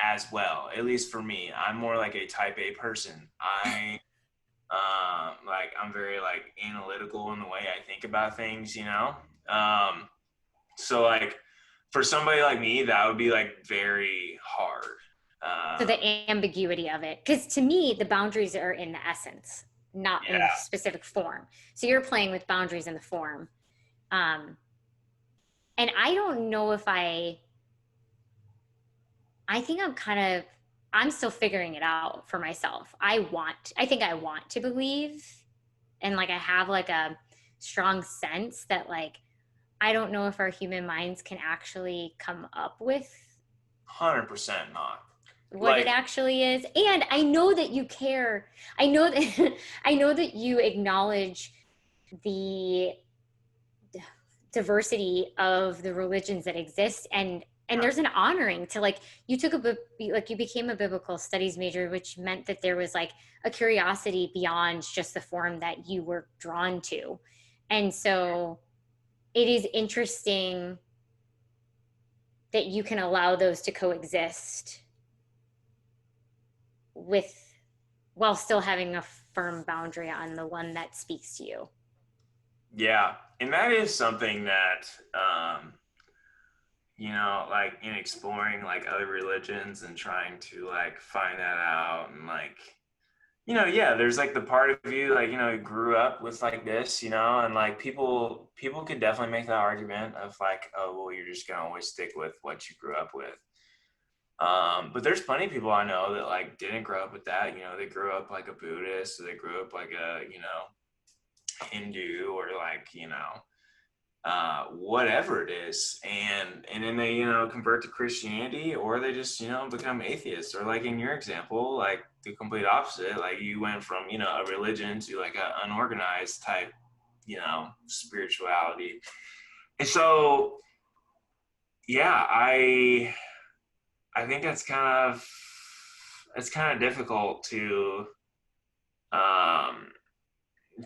as well. At least for me, I'm more like a type A person. Like I'm very like analytical in the way I think about things, you know? So like for somebody like me, that would be like very hard. So the ambiguity of it, because to me, the boundaries are in the essence, not in the specific form. So you're playing with boundaries in the form. And I don't know if I think I'm still figuring it out for myself. I think I want to believe, and like I have like a strong sense that like, I don't know if our human minds can actually come up with 100% not what it actually is. And I know that you care. I know that I know that you acknowledge the diversity of the religions that exist, and there's an honoring to like, you became a biblical studies major, which meant that there was like a curiosity beyond just the form that you were drawn to. And so it is interesting that you can allow those to coexist while still having a firm boundary on the one that speaks to you. Yeah. And that is something that, you know, like in exploring like other religions and trying to like find that out, and like, you know, yeah, there's like the part of you, like, you know, grew up with like this, you know, and like people can definitely make that argument of like, oh, well, you're just gonna always stick with what you grew up with. But there's plenty of people I know that like didn't grow up with that, you know, they grew up like a Buddhist, or they grew up like a, you know, Hindu, or like, you know, whatever it is, and then they, you know, convert to Christianity, or they just, you know, become atheists, or like in your example, like the complete opposite, like you went from, you know, a religion to like an unorganized type, you know, spirituality. And so yeah, I think it's kind of difficult to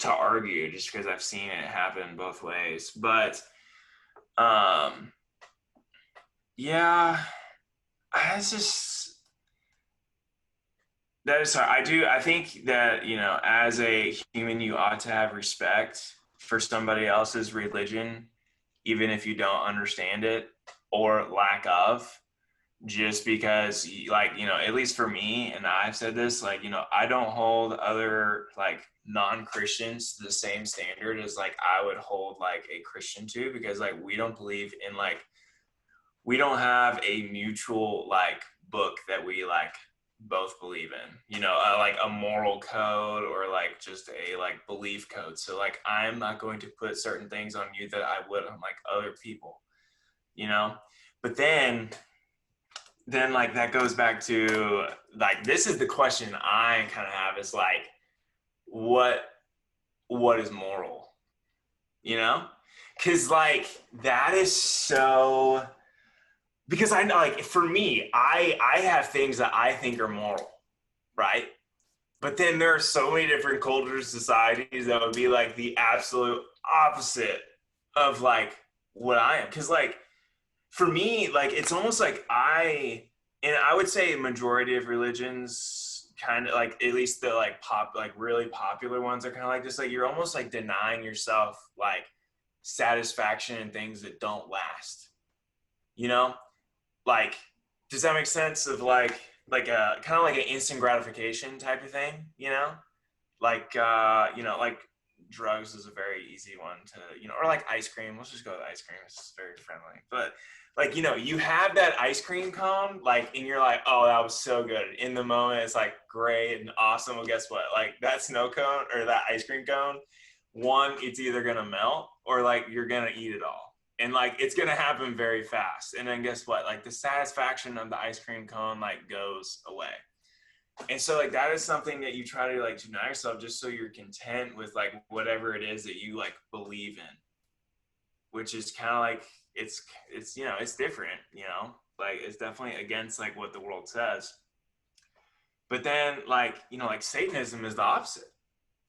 argue, just because I've seen it happen both ways. But yeah, it's just, that is hard. I think that, you know, as a human, you ought to have respect for somebody else's religion, even if you don't understand it or lack of. just because, like, you know, at least for me, and I've said this, like, you know, I don't hold other like non-Christians to the same standard as like I would hold like a Christian to, because like we don't believe in like, we don't have a mutual like book that we like both believe in, you know, like a moral code or like just a like belief code. So like I'm not going to put certain things on you that I would on like other people, you know. But then like that goes back to like, this is the question I kind of have, is like, what is moral, you know? Because like that is so, because I know, like, for me, I have things that I think are moral, right? But then there are so many different cultures, societies that would be like the absolute opposite of like what I am. Because like for me, like it's almost like I would say a majority of religions kind of like, at least the like really popular ones, are kind of like this, like you're almost like denying yourself like satisfaction in things that don't last, you know? Like, does that make sense? Of like a kind of like an instant gratification type of thing, you know? Like, you know, like drugs is a very easy one to, you know, or like ice cream. Let's just go with ice cream. It's very friendly. But like, you know, you have that ice cream cone, like, and you're like, oh, that was so good. In the moment, it's like great and awesome. Well, guess what? Like that snow cone or that ice cream cone, one, it's either gonna melt or like you're gonna eat it all. And like it's gonna happen very fast. And then guess what? Like the satisfaction of the ice cream cone like goes away. And so like that is something that you try to like deny yourself, just so you're content with like whatever it is that you like believe in, which is kind of like, it's you know, it's different, you know, like it's definitely against like what the world says. But then like, you know, like Satanism is the opposite.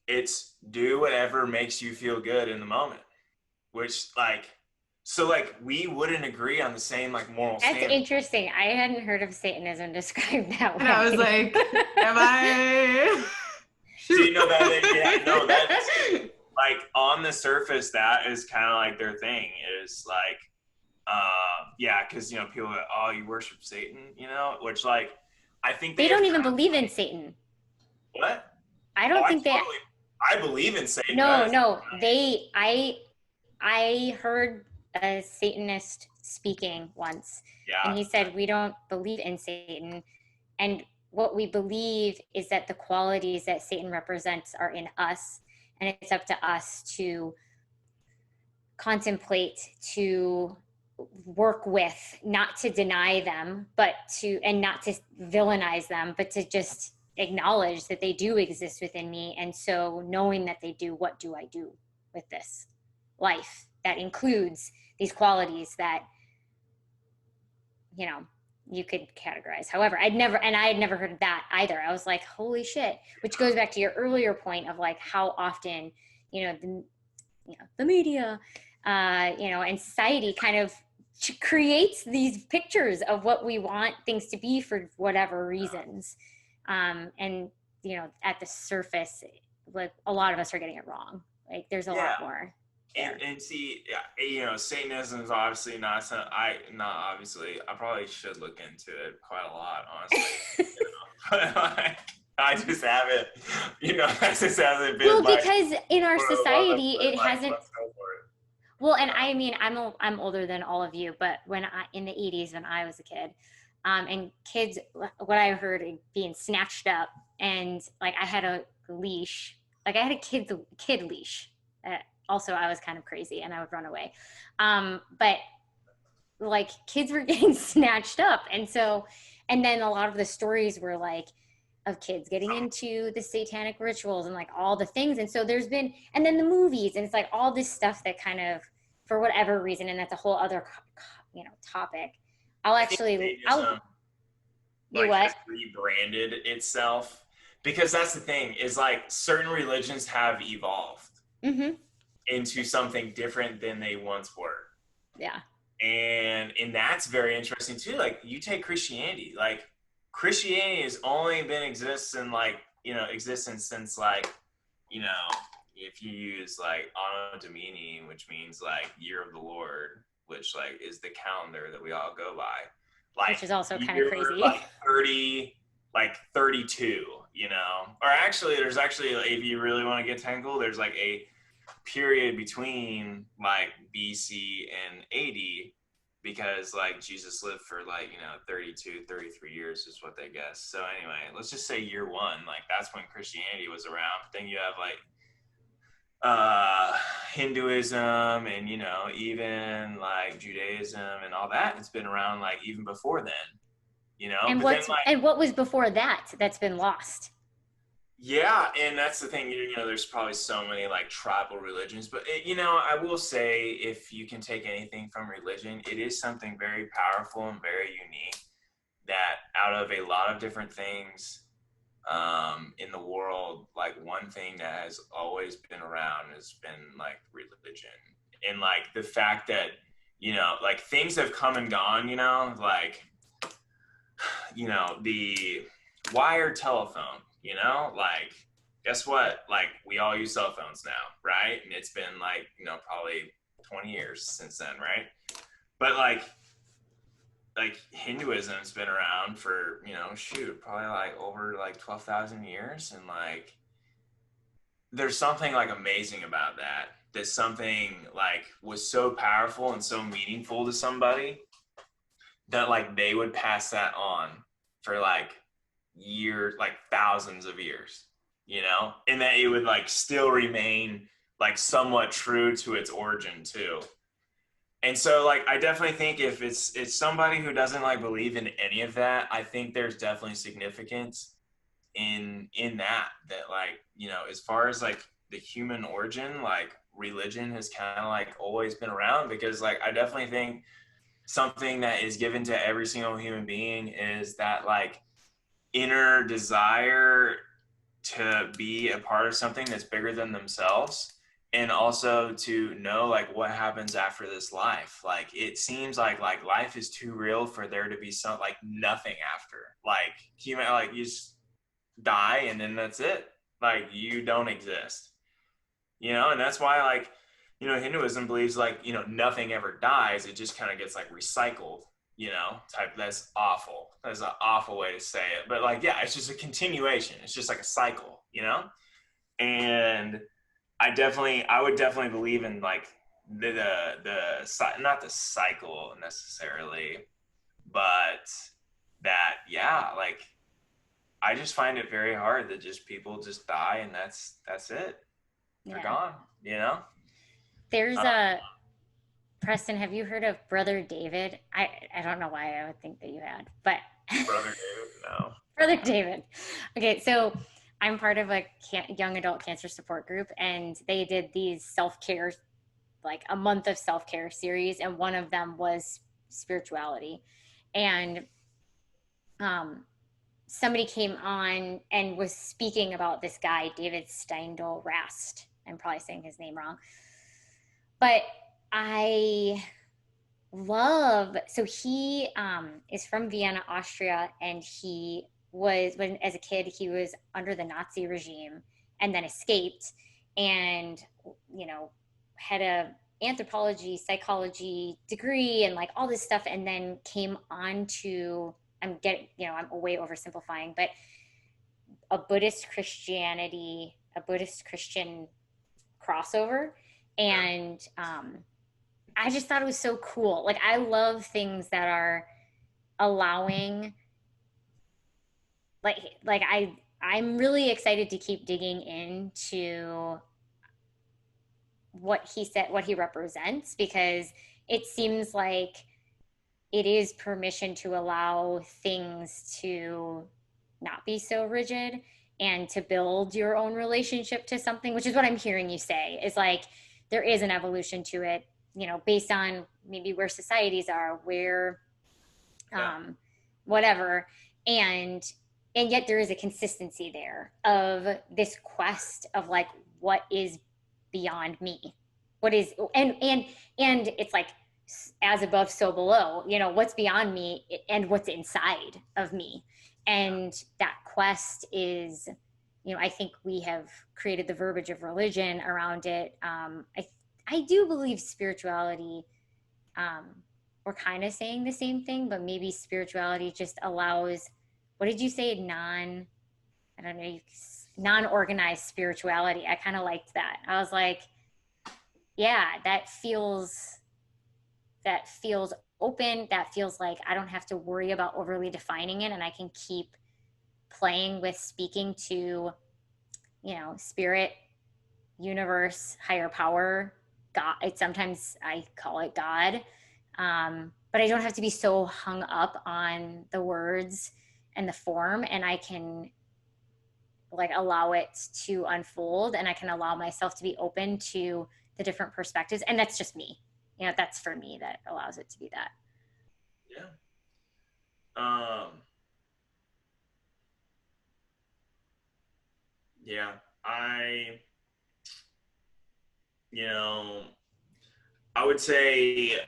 It's do whatever makes you feel good in the moment, which like, so like we wouldn't agree on the same like moral That's standard. interesting. I hadn't heard of Satanism described that way. And I was like, am I? So you know that, yeah, no, that's like on the surface, that is kind of like their thing, is like, yeah, because you know people are, oh, you worship Satan, you know, which like I think they don't even believe in Satan. What? I don't think I believe in Satan. No, I heard a Satanist speaking once, and he said, we don't believe in Satan, and what we believe is that the qualities that Satan represents are in us, and it's up to us to contemplate, to work with, not to deny them, but to, and not to villainize them, but to just acknowledge that they do exist within me. And so knowing that they do, what do I do with this life that includes these qualities that, you know, you could categorize. However, I had never heard of that either. I was like, holy shit, which goes back to your earlier point of like how often, the media, and society kind of creates these pictures of what we want things to be for whatever reasons. And, at the surface, like a lot of us are getting it wrong. Like there's a lot more. And see, Satanism is obviously not something I probably should look into it quite a lot, honestly. But like, I just haven't been. Well, because in our society, it hasn't. Well, and I mean, I'm older than all of you, but in the 80s when I was a kid, and kids, what I heard being snatched up, and like I had a leash, like I had a kid leash. Also, I was kind of crazy and I would run away. But like kids were getting snatched up. And then a lot of the stories were like of kids getting into the satanic rituals and like all the things. And so and then the movies, and it's like all this stuff that kind of, for whatever reason, and that's a whole other, topic. Has rebranded itself, because that's the thing, is like certain religions have evolved. Mm-hmm. Into something different than they once were. Yeah. And that's very interesting too. Like you take Christianity, like Christianity has only been existence since like, if you use like Anno Domini, which means like year of the Lord, which like is the calendar that we all go by. like, which is also kind of you're crazy. like 30, like 32, you know, or actually there's actually, if you really want to get technical, there's like a period between like BC and AD, because like Jesus lived for like, you know, 32, 33 years is what they guess. So anyway, let's just say year one, like that's when Christianity was around. But then you have like Hinduism and, you know, even like Judaism and all that. It's been around like even before then, you know. And but then, like, and what was before that that's been lost? yeah, and that's the thing, you know, there's probably so many like tribal religions, but you know, I will say, if you can take anything from religion, it is something very powerful and very unique, that out of a lot of different things in the world, like one thing that has always been around has been like religion. And like the fact that, you know, like things have come and gone, you know, like, you know, the wired telephone, you know, like, guess what? Like, we all use cell phones now, right? And it's been like, you know, probably 20 years since then, right? But like Hinduism's been around for, you know, shoot, probably like over like 12,000 years. And like, there's something like amazing about that. That something like was so powerful and so meaningful to somebody that like they would pass that on for like years, like thousands of years, you know, and that it would like still remain like somewhat true to its origin too. And so like I definitely think if it's somebody who doesn't like believe in any of that, I think there's definitely significance in that like, you know, as far as like the human origin, like religion has kind of like always been around, because like I definitely think something that is given to every single human being is that like inner desire to be a part of something that's bigger than themselves, and also to know like what happens after this life. Like it seems like life is too real for there to be some like nothing after. Like human, like you just die and then that's it. Like you don't exist, you know. And that's why like, you know, Hinduism believes like, you know, nothing ever dies, it just kind of gets like recycled, you know, type. That's awful, that's an awful way to say it, but like, yeah, it's just a continuation, it's just like a cycle, you know. And I would definitely believe in like the not the cycle necessarily, but that, yeah, like I just find it very hard that just people just die and that's it. They're gone, you know? There's a Preston, have you heard of Brother David? I don't know why I would think that you had, but Brother David, no. Brother David. Okay, so I'm part of a young adult cancer support group, and they did these self-care, like a month of self-care series, and one of them was spirituality. And somebody came on and was speaking about this guy, David Steindl Rast. I'm probably saying his name wrong. But I love, so he is from Vienna, Austria, and he was, when as a kid, he was under the Nazi regime and then escaped, and, you know, had a anthropology, psychology degree and like all this stuff, and then came on to, I'm way oversimplifying, but a Buddhist Christian crossover. And I just thought it was so cool. Like, I love things that are allowing, I'm really excited to keep digging into what he said, what he represents, because it seems like it is permission to allow things to not be so rigid and to build your own relationship to something, which is what I'm hearing you say, is like there is an evolution to it, you know, based on maybe where societies are, where whatever, and yet there is a consistency there of this quest of like, what is beyond me, what is, and it's like as above so below, you know, what's beyond me and what's inside of me. And that quest is, you know, I think we have created the verbiage of religion around it. I do believe spirituality, we're kind of saying the same thing, but maybe spirituality just allows, what did you say? I don't know, non-organized spirituality. I kind of liked that. I was like, yeah, that feels open. That feels like I don't have to worry about overly defining it, and I can keep playing with speaking to, spirit, universe, higher power, God. Sometimes I call it God. But I don't have to be so hung up on the words and the form, and I can like allow it to unfold, and I can allow myself to be open to the different perspectives. And that's just me. That's for me, that allows it to be that. Yeah. Yeah, I would say,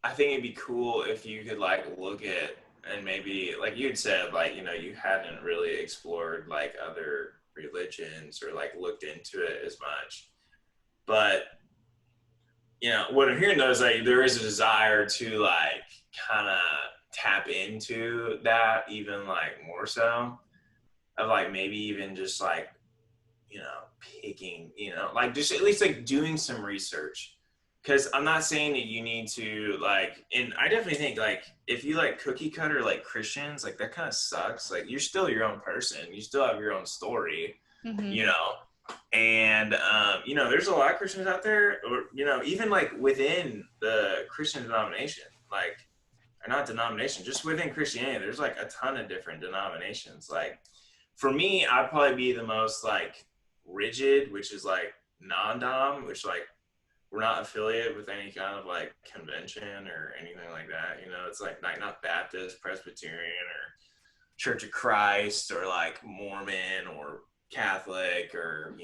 I think it'd be cool if you could like look at, and maybe like you had said, like, you hadn't really explored like other religions or like looked into it as much. But, what I'm hearing though is like there is a desire to like kind of tap into that even like more so, of like maybe even just like, picking, like just at least like doing some research. Because I'm not saying that you need to like, and I definitely think like if you like cookie cutter like Christians, like that kind of sucks. Like you're still your own person. You still have your own story, Mm-hmm. And there's a lot of Christians out there, or even like within the Christian denomination, like, or not denomination, just within Christianity, there's like a ton of different denominations. Like for me, I'd probably be the most like rigid, which is like non-dom, which like we're not affiliated with any kind of like convention or anything like that. It's like not Baptist, Presbyterian, or Church of Christ, or like Mormon or Catholic, or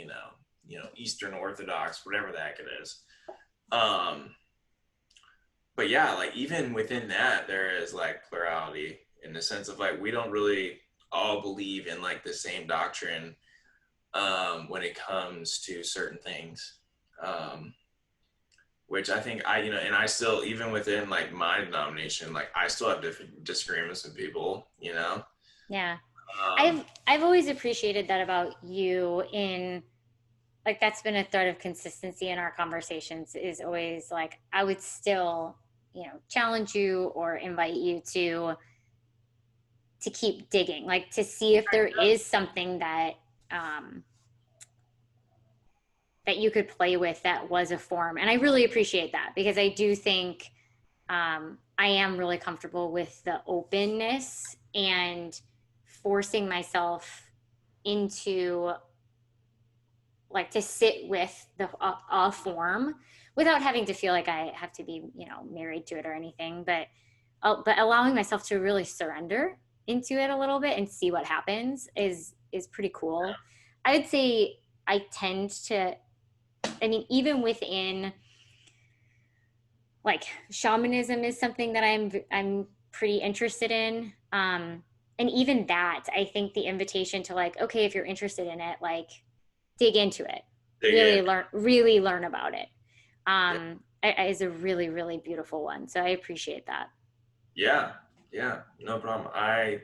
Eastern Orthodox, whatever the heck it is. But yeah, like even within that, there is like plurality in the sense of like we don't really all believe in like the same doctrine when it comes to certain things. Which I think and I still, even within like my denomination, like I still have different disagreements with people, Yeah. I've always appreciated that about you, in like that's been a thread of consistency in our conversations, is always like I would still, challenge you or invite you to keep digging, like to see if there is something that that you could play with that was a form. And I really appreciate that, because I do think I am really comfortable with the openness and forcing myself into like to sit with a form without having to feel like I have to be, married to it or anything, but allowing myself to really surrender into it a little bit and see what happens is pretty cool. I would say I tend to, even within like shamanism is something that I'm pretty interested in. And even that, I think the invitation to like, okay, if you're interested in it, like dig into it, really learn about it, is a really, really beautiful one. So I appreciate that. Yeah, no problem. I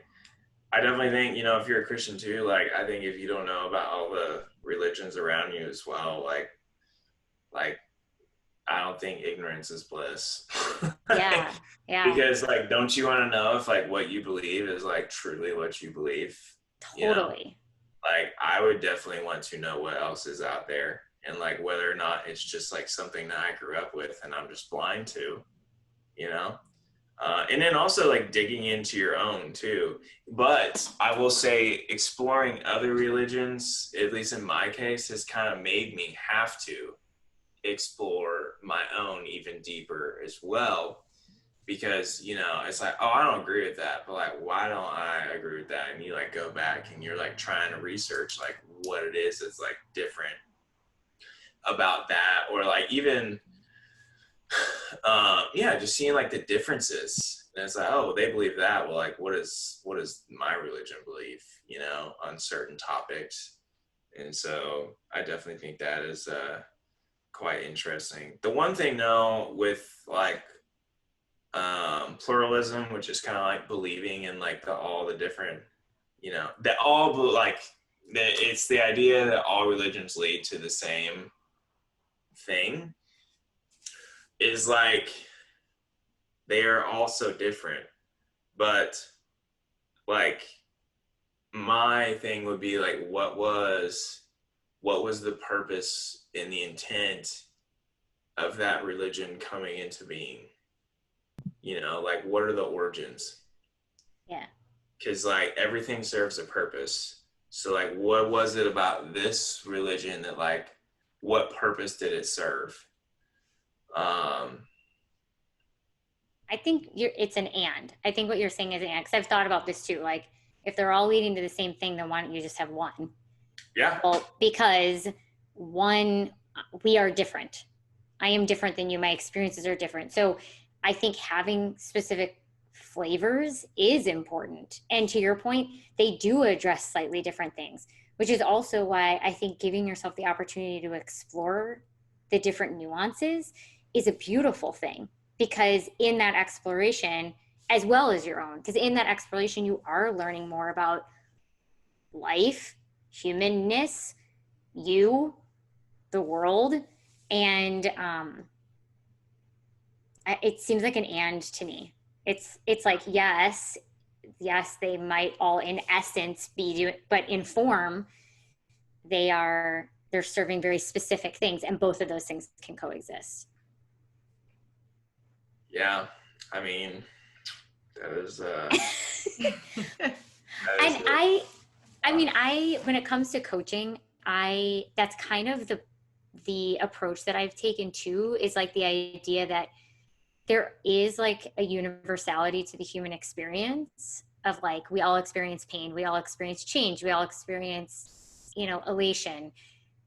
definitely think, if you're a Christian too, like I think if you don't know about all the religions around you as well, like I don't think ignorance is bliss. Yeah. Because like, don't you want to know if like what you believe is like truly what you believe? Totally. Like I would definitely want to know what else is out there, and like whether or not it's just like something that I grew up with and I'm just blind to, and then also like digging into your own too. But I will say exploring other religions, at least in my case, has kind of made me have to explore my own even deeper as well, because it's like, oh, I don't agree with that, but like why don't I agree with that? And you like go back and you're like trying to research like what it is that's like different about that, or like even just seeing like the differences. And it's like, oh, they believe that, well, like what is my religion believe, on certain topics. And so I definitely think that is quite interesting. The one thing though with like pluralism, which is kind of like believing in like all the different, it's the idea that all religions lead to the same thing, is like they are all so different. But like my thing would be like, what was the purpose and the intent of that religion coming into being? Like, what are the origins? Yeah. Because like everything serves a purpose. So like, what was it about this religion that like, what purpose did it serve? I think it's an and. I think what you're saying is an and, because I've thought about this too. Like, if they're all leading to the same thing, then why don't you just have one? Yeah. Well, because one, we are different. I am different than you. My experiences are different. So I think having specific flavors is important. And to your point, they do address slightly different things, which is also why I think giving yourself the opportunity to explore the different nuances is a beautiful thing, because in that exploration, as well as your own, because in that exploration, you are learning more about life, humanness, you, the world, and it seems like an and to me. It's like, yes, they might all in essence be doing, but in form, they're serving very specific things, and both of those things can coexist. Yeah, I mean, that is. When it comes to coaching, that's kind of the approach that I've taken too, is like the idea that there is like a universality to the human experience of like, we all experience pain, we all experience change, we all experience, elation.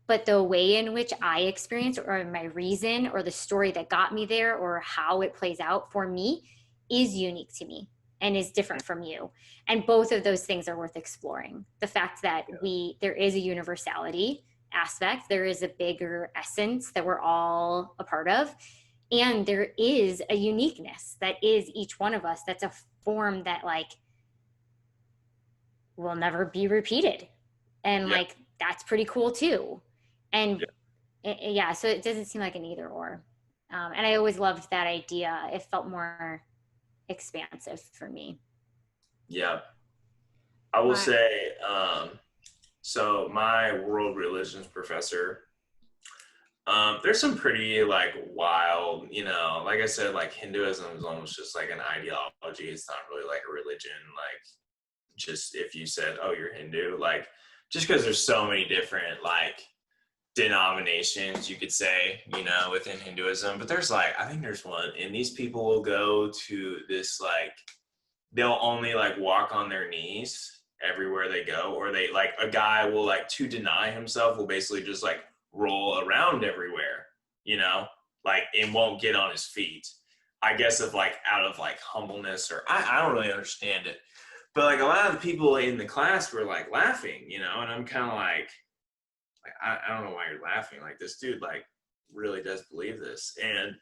But the way in which I experience, or my reason, or the story that got me there, or how it plays out for me, is unique to me and is different from you. And both of those things are worth exploring. The fact that there is a universality aspect, there is a bigger essence that we're all a part of, and there is a uniqueness that is each one of us, that's a form that like will never be repeated. And like, that's pretty cool too. And so it doesn't seem like an either or. And I always loved that idea. It felt more expansive for me. Yeah. I will say, so my world religions professor, there's some pretty like wild, like I said, like Hinduism is almost just like an ideology. It's not really like a religion. Like, just if you said, oh, you're Hindu, like, just because there's so many different like denominations, you could say, within Hinduism, but there's like, I think there's one, and these people will go to this, like, they'll only like walk on their knees everywhere they go, or they like, a guy will like, to deny himself, will basically just like roll around everywhere, like, and won't get on his feet, I guess, of like, out of like humbleness, or I don't really understand it, but like a lot of the people in the class were like laughing, and I'm kind of like I don't know why you're laughing, like, this dude like really does believe this. And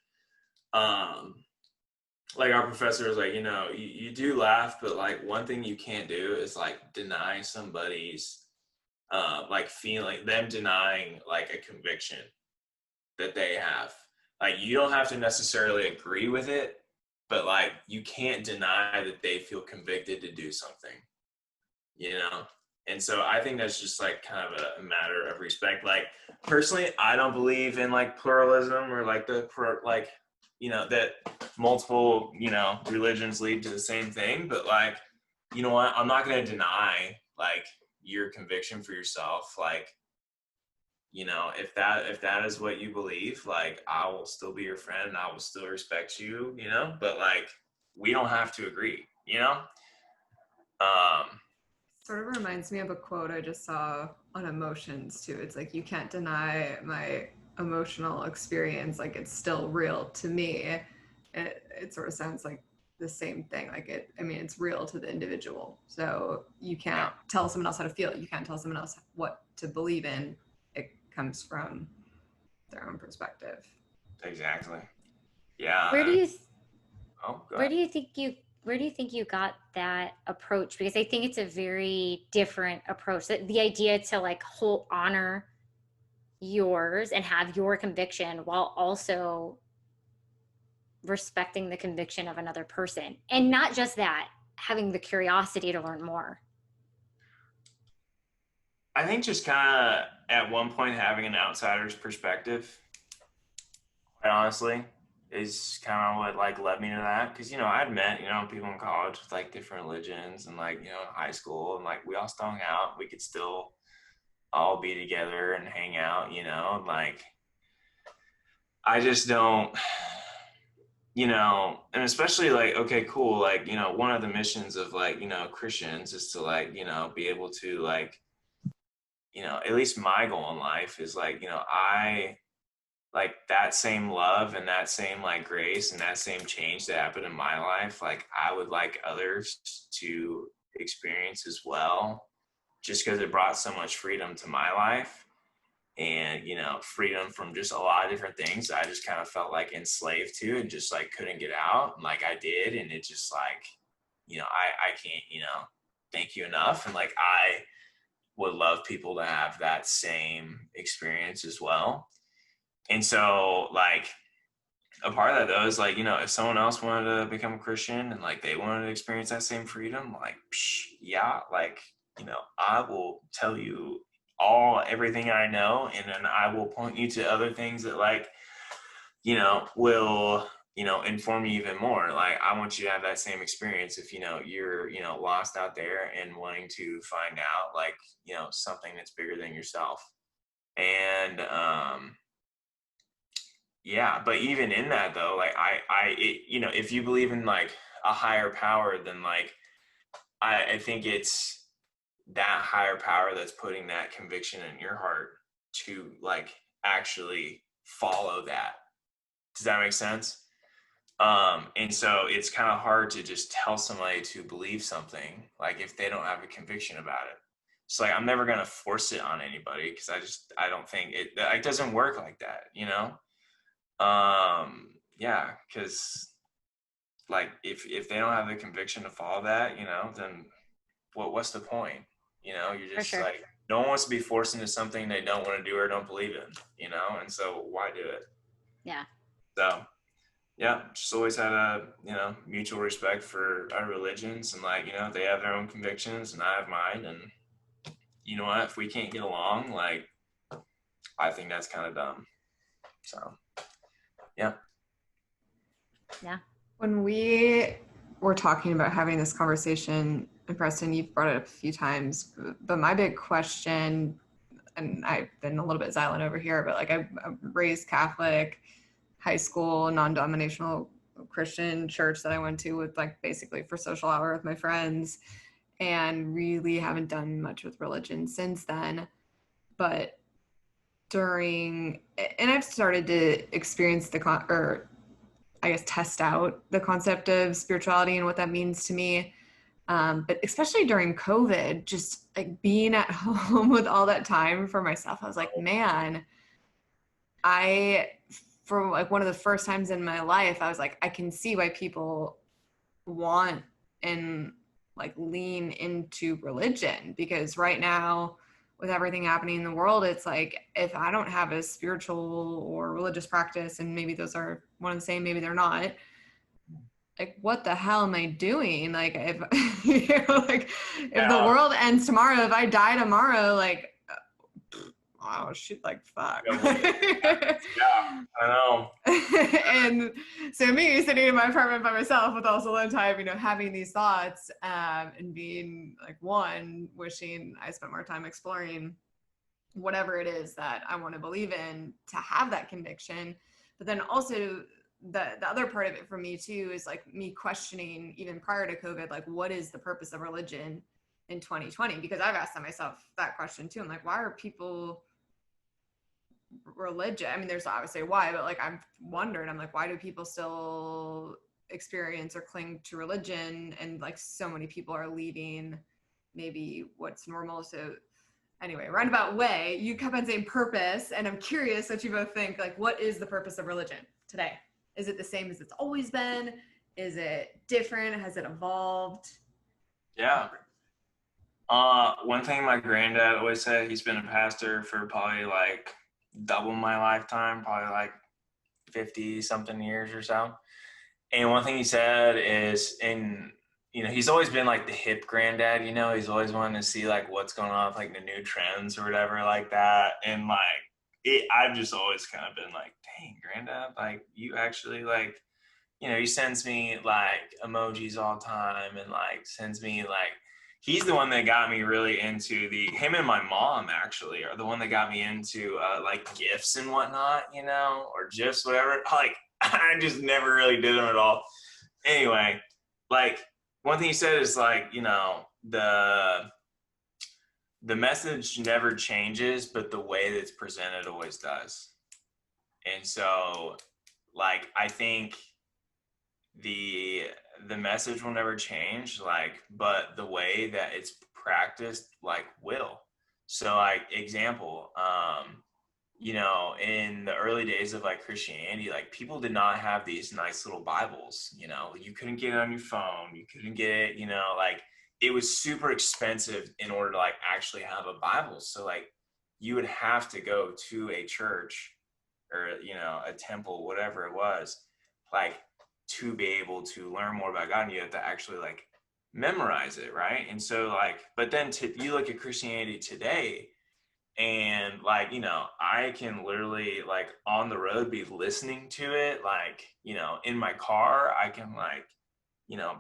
like our professor was like, you do laugh, but like one thing you can't do is like deny somebody's like feeling, them denying like a conviction that they have. Like, you don't have to necessarily agree with it, but like, you can't deny that they feel convicted to do something, And so I think that's just like kind of a matter of respect. Like, personally, I don't believe in like pluralism, or like that multiple, religions lead to the same thing. But like, you know what? I'm not going to deny like your conviction for yourself. Like, if that is what you believe, like, I will still be your friend and I will still respect you, but like, we don't have to agree, Sort of reminds me of a quote I just saw on emotions too. It's like, you can't deny my emotional experience, like, it's still real to me. It sort of sounds like the same thing. Like, it's real to the individual. So you can't tell someone else how to feel. You can't tell someone else what to believe in. It comes from their own perspective. Exactly. Yeah. Where do you Oh, go Where ahead. do you think you got that approach? Because I think it's a very different approach. The idea to like honor yours and have your conviction while also respecting the conviction of another person. And not just that, having the curiosity to learn more. I think just kind of at one point having an outsider's perspective, quite honestly, is kind of what like led me to that. Because I'd met people in college with like different religions, and like high school, and like we all still hung out. We could still all be together and hang out. Like I just don't. And especially like, okay, cool. Like, one of the missions of like, Christians is to like, be able to like, at least my goal in life is like, I like that same love and that same like grace and that same change that happened in my life. Like I would like others to experience as well, just because it brought so much freedom to my life. And freedom from just a lot of different things that I just kind of felt like enslaved to and just like couldn't get out, and like I did, and it just like I can't thank you enough. And like I would love people to have that same experience as well. And so like a part of that though is like if someone else wanted to become a Christian and like they wanted to experience that same freedom, like yeah, like I will tell you everything I know, and then I will point you to other things that like will inform you even more. Like I want you to have that same experience if you're lost out there and wanting to find out like something that's bigger than yourself. And yeah, but even in that though, like if you believe in like a higher power, then like I think it's that higher power that's putting that conviction in your heart to like actually follow that. Does that make sense? And so it's kind of hard to just tell somebody to believe something like if they don't have a conviction about it. It's like I'm never gonna force it on anybody because I don't think it doesn't work like that, yeah, because like if they don't have the conviction to follow that, then what's the point? You're just like, no one wants to be forced into something they don't want to do or don't believe in, and so why do it? Yeah. So yeah, just always had a mutual respect for our religions, and like they have their own convictions and I have mine, and you know what, if we can't get along, like I think that's kind of dumb. So yeah. When we were talking about having this conversation, and Preston, you've brought it up a few times, but my big question, and I've been a little bit silent over here, but like I'm raised Catholic, high school, non-denominational Christian church that I went to with like basically for social hour with my friends, and really haven't done much with religion since then. But I've started to experience test out the concept of spirituality and what that means to me. But especially during COVID, just like being at home with all that time for myself, I was like, man, for like one of the first times in my life, I was like, I can see why people want and like lean into religion, because right now with everything happening in the world, it's like, if I don't have a spiritual or religious practice, and maybe those are one and the same, maybe they're not, like, what the hell am I doing? Like, if if the world ends tomorrow, if I die tomorrow, like, oh shit, like fuck. Yeah, I know. And so me sitting in my apartment by myself with also alone time, having these thoughts, and being like, one, wishing I spent more time exploring whatever it is that I want to believe in to have that conviction. But then also the other part of it for me too is like me questioning, even prior to COVID, like, what is the purpose of religion in 2020? Because I've asked myself that question too. I'm like, why are people religion? I mean, there's obviously why, but like I'm wondering, I'm like, why do people still experience or cling to religion? And like so many people are leaving maybe what's normal. So anyway, roundabout way, you kept on saying purpose, and I'm curious what you both think. Like, what is the purpose of religion today? Is it the same as it's always been? Is it different? Has it evolved? Yeah. One thing my granddad always said, he's been a pastor for probably like double my lifetime, probably like 50 something years or so. And one thing he said is, he's always been like the hip granddad, he's always wanted to see like what's going on with like the new trends or whatever like that. And like, I've just always kind of been like, dang, granddad, like you actually like, he sends me like emojis all the time and like sends me like, he's the one that got me really into him and my mom actually are the one that got me into like GIFs and whatnot, or GIFs, whatever. Like, I just never really did them at all. Anyway, like one thing he said is like, the message never changes, but the way that it's presented always does. And so like, I think the message will never change, like, but the way that it's practiced like will. So like example, in the early days of like Christianity, like people did not have these nice little Bibles, you couldn't get it on your phone, you couldn't get it, like it was super expensive in order to like actually have a Bible. So like you would have to go to a church or, a temple, whatever it was, like to be able to learn more about God, and you have to actually like memorize it, right? And so like, but then you look at Christianity today, and like, I can literally like on the road be listening to it, like, in my car, I can like,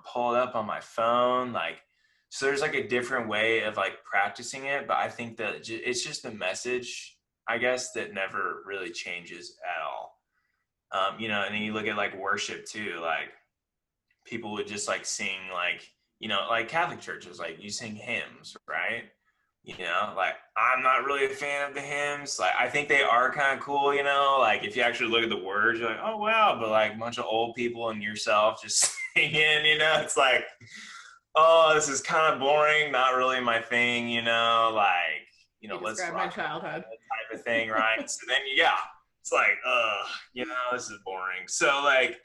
pull it up on my phone, like, so there's like a different way of like practicing it. But I think that it's just the message, I guess, that never really changes at all. And then you look at like worship too, like people would just like sing like, like Catholic churches, like you sing hymns, right? Like I'm not really a fan of the hymns. Like I think they are kind of cool, like if you actually look at the words, you're like, oh wow, but like a bunch of old people and yourself just singing, it's like, oh, this is kind of boring, not really my thing, like, let's rock my childhood type of thing, right? So then yeah, it's like, this is boring. So like,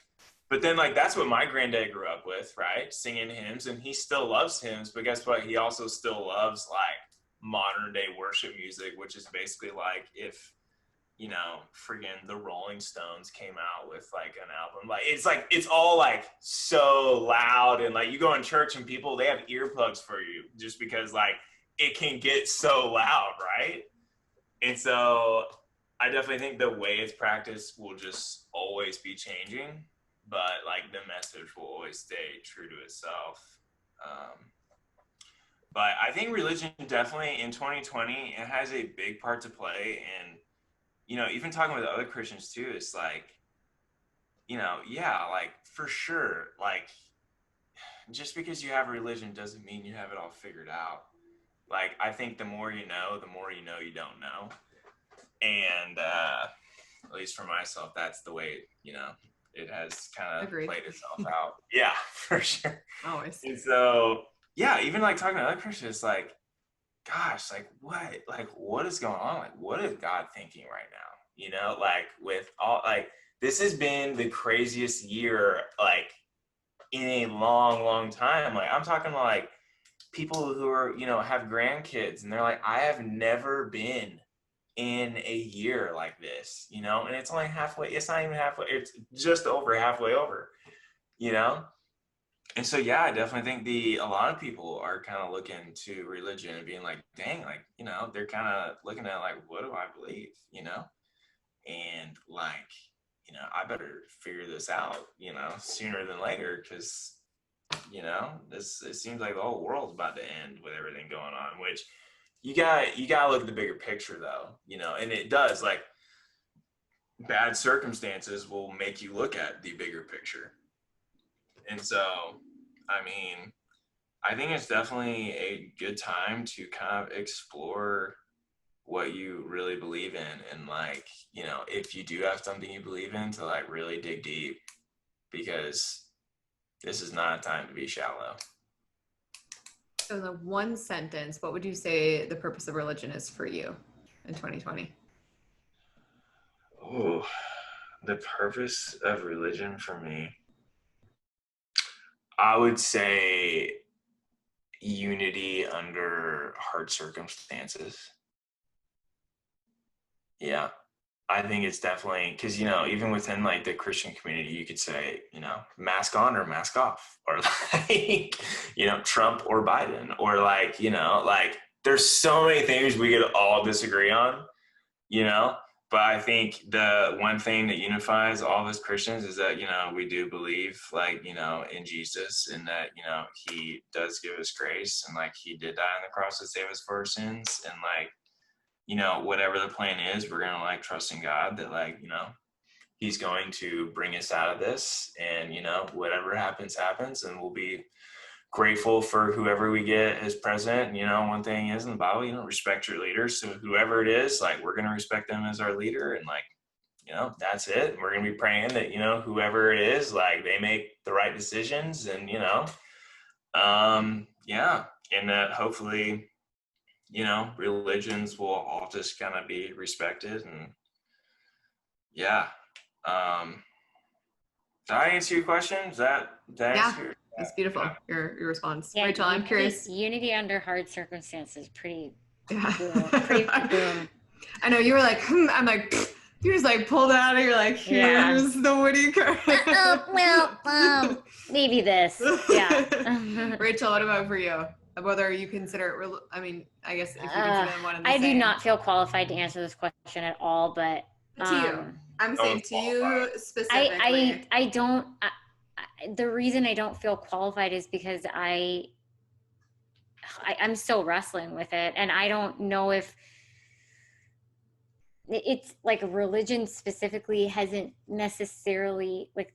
but then like that's what my granddad grew up with, right? Singing hymns, and he still loves hymns, but guess what? He also still loves like modern day worship music, which is basically like if friggin' the Rolling Stones came out with like an album, like it's all like so loud, and like you go in church and people, they have earplugs for you just because like it can get so loud, right? And so I definitely think the way it's practiced will just always be changing, but like the message will always stay true to itself. But I think religion definitely in 2020, it has a big part to play. And, even talking with other Christians too, it's like, yeah, like for sure, like just because you have a religion doesn't mean you have it all figured out. Like, I think the more you know you don't know. And at least for myself, that's the way, it has kind of played itself out. Yeah, for sure. Always. And so, yeah, even like talking to other Christians, like, gosh, like what is going on? Like, what is God thinking right now? Like with all, like, this has been the craziest year, like in a long, long time. Like I'm talking like people who are, have grandkids, and they're like, I have never been in a year like this, and it's only halfway. It's not even halfway. It's just over halfway over, And so, yeah, I definitely think a lot of people are kind of looking to religion and being like, dang, like, they're kind of looking at like, what do I believe, and like, I better figure this out, sooner than later, because, it seems like the whole world's about to end with everything going on, which you gotta look at the bigger picture though, and it does, like bad circumstances will make you look at the bigger picture. And so, I mean, I think it's definitely a good time to kind of explore what you really believe in. And like, if you do have something you believe in, to like really dig deep, because this is not a time to be shallow. So in the one sentence, what would you say the purpose of religion is for you in 2020? Oh, the purpose of religion for me. I would say unity under hard circumstances. Yeah. I think it's definitely because, you know, even within like the Christian community, you could say, you know, mask on or mask off, or like, you know, Trump or Biden, or like, you know, like there's so many things we could all disagree on, you know, but I think the one thing that unifies all of us Christians is that, you know, we do believe like, you know, in Jesus, and that, you know, he does give us grace, and like he did die on the cross to save us for our sins, and like, you know, whatever the plan is, we're going to like trust in God that like, you know, he's going to bring us out of this, and, you know, whatever happens, happens, and we'll be grateful for whoever we get as president. And, you know, one thing is in the Bible, you know, respect your leaders. So whoever it is, like, we're going to respect them as our leader, and like, you know, that's it. And we're going to be praying that, you know, whoever it is, like they make the right decisions, and, you know, yeah. And that hopefully, you know, religions will all just kind of be respected. And yeah. Did I answer your question? Is that answer? That's beautiful. Your response. Yeah, Rachel, I'm curious. Unity under hard circumstances, pretty Yeah. pretty boom. I know you were like, I'm like, you just like pulled out and you're like, here's the Woody card. Maybe this. Yeah. Rachel, what about for you? Whether you consider it, I mean, I guess if you consider them one and the I same. do not feel qualified to answer this question at all, but to you. I'm saying to you specifically. I don't, the reason I don't feel qualified is because I'm still wrestling with it, and I don't know if it's like religion specifically hasn't necessarily, like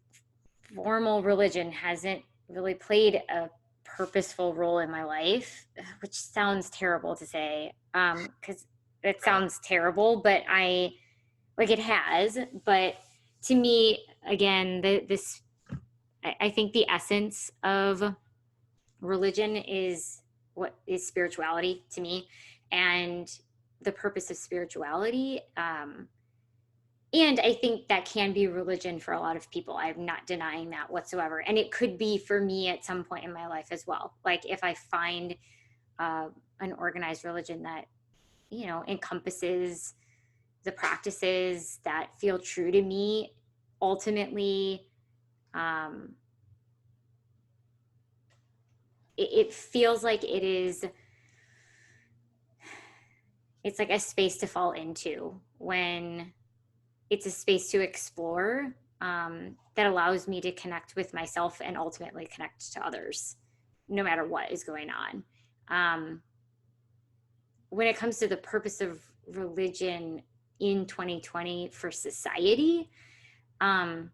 formal religion hasn't really played a purposeful role in my life, which sounds terrible to say, because it sounds terrible, but it has. But to me, again, I think the essence of religion is what is spirituality to me, and the purpose of spirituality. And I think that can be religion for a lot of people. I'm not denying that whatsoever. And it could be for me at some point in my life as well. Like if I find an organized religion that, you know, encompasses the practices that feel true to me, ultimately, it feels like it's like a space to fall into, when it's a space to explore, that allows me to connect with myself and ultimately connect to others, no matter what is going on. When it comes to the purpose of religion in 2020 for society, I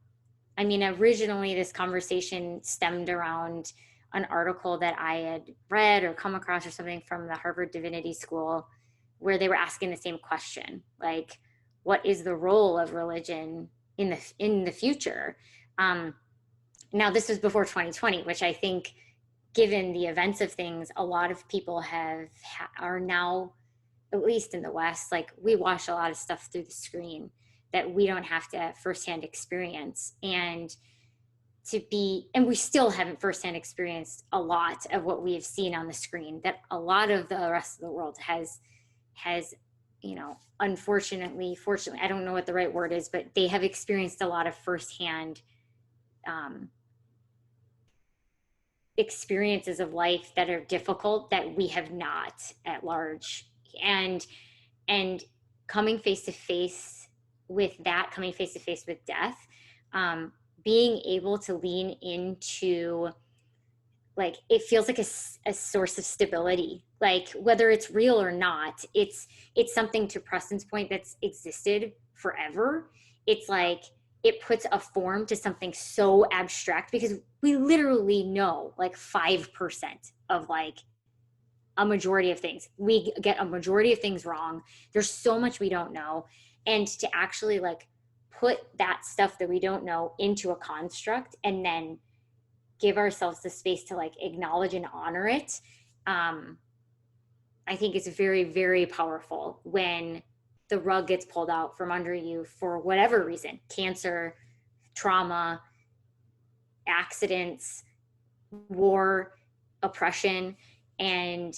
mean, originally this conversation stemmed around an article that I had read or come across or something from the Harvard Divinity School, where they were asking the same question, like, what is the role of religion in the future? Now, this was before 2020, which I think, given the events of things, a lot of people are now, at least in the West, like we watch a lot of stuff through the screen that we don't have to firsthand experience. And we still haven't firsthand experienced a lot of what we have seen on the screen that a lot of the rest of the world has, you know, unfortunately, fortunately, I don't know what the right word is, but they have experienced a lot of firsthand experiences of life that are difficult that we have not at large. And coming face to face with that, coming face to face with death, being able to lean into, like, it feels like a source of stability, like whether it's real or not, it's something, to Preston's point, that's existed forever. It's like, it puts a form to something so abstract, because we literally know like 5% of like a majority of things. We get a majority of things wrong. There's so much we don't know. And to actually like put that stuff that we don't know into a construct and then give ourselves the space to like acknowledge and honor it, I think it's very, very powerful when the rug gets pulled out from under you for whatever reason: cancer, trauma, accidents, war, oppression, and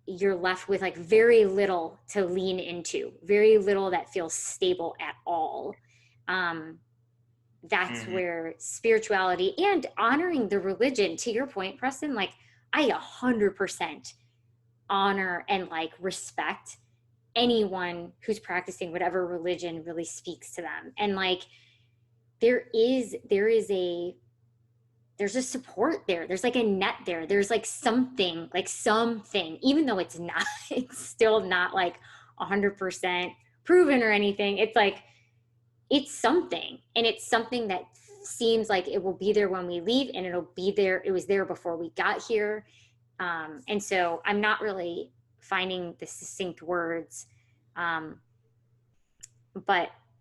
you're left with like very little to lean into, very little that feels stable at all. That's where spirituality and honoring the religion, to your point, Preston, like I 100% honor and like respect anyone who's practicing whatever religion really speaks to them. And like there's a support there. There's like a net there. There's like something, even though it's still not like 100% proven or anything. It's like, it's something, and it's something that seems like it will be there when we leave, and it'll be there. It was there before we got here. And so I'm not really finding the succinct words. But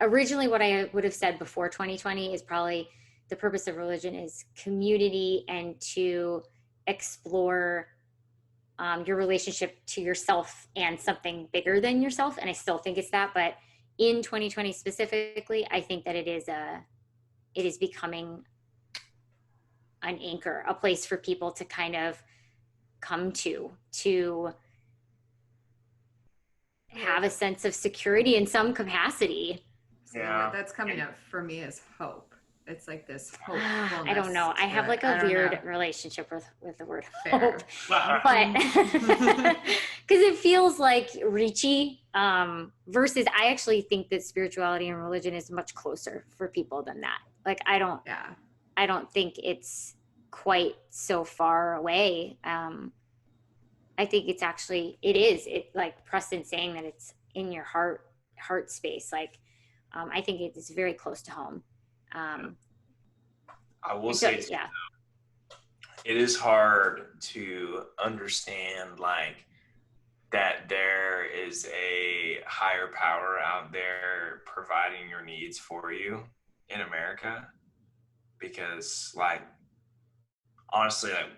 originally what I would have said before 2020 is probably the purpose of religion is community and to explore your relationship to yourself and something bigger than yourself. And I still think it's that, but in 2020 specifically, I think that it is becoming an anchor, a place for people to kind of come to have a sense of security in some capacity. So what that's coming up for me is hope. It's like this hope. I don't know. I have like a weird relationship with the word Fair. hope, but because it feels like reachy, versus I actually think that spirituality and religion is much closer for people than that. Like I don't think it's quite so far away. I think it's actually, it like Preston saying that it's in your heart space. Like, I think it is very close to home. I will say, it is hard to understand like that there is a higher power out there providing your needs for you in America, because like, honestly, like,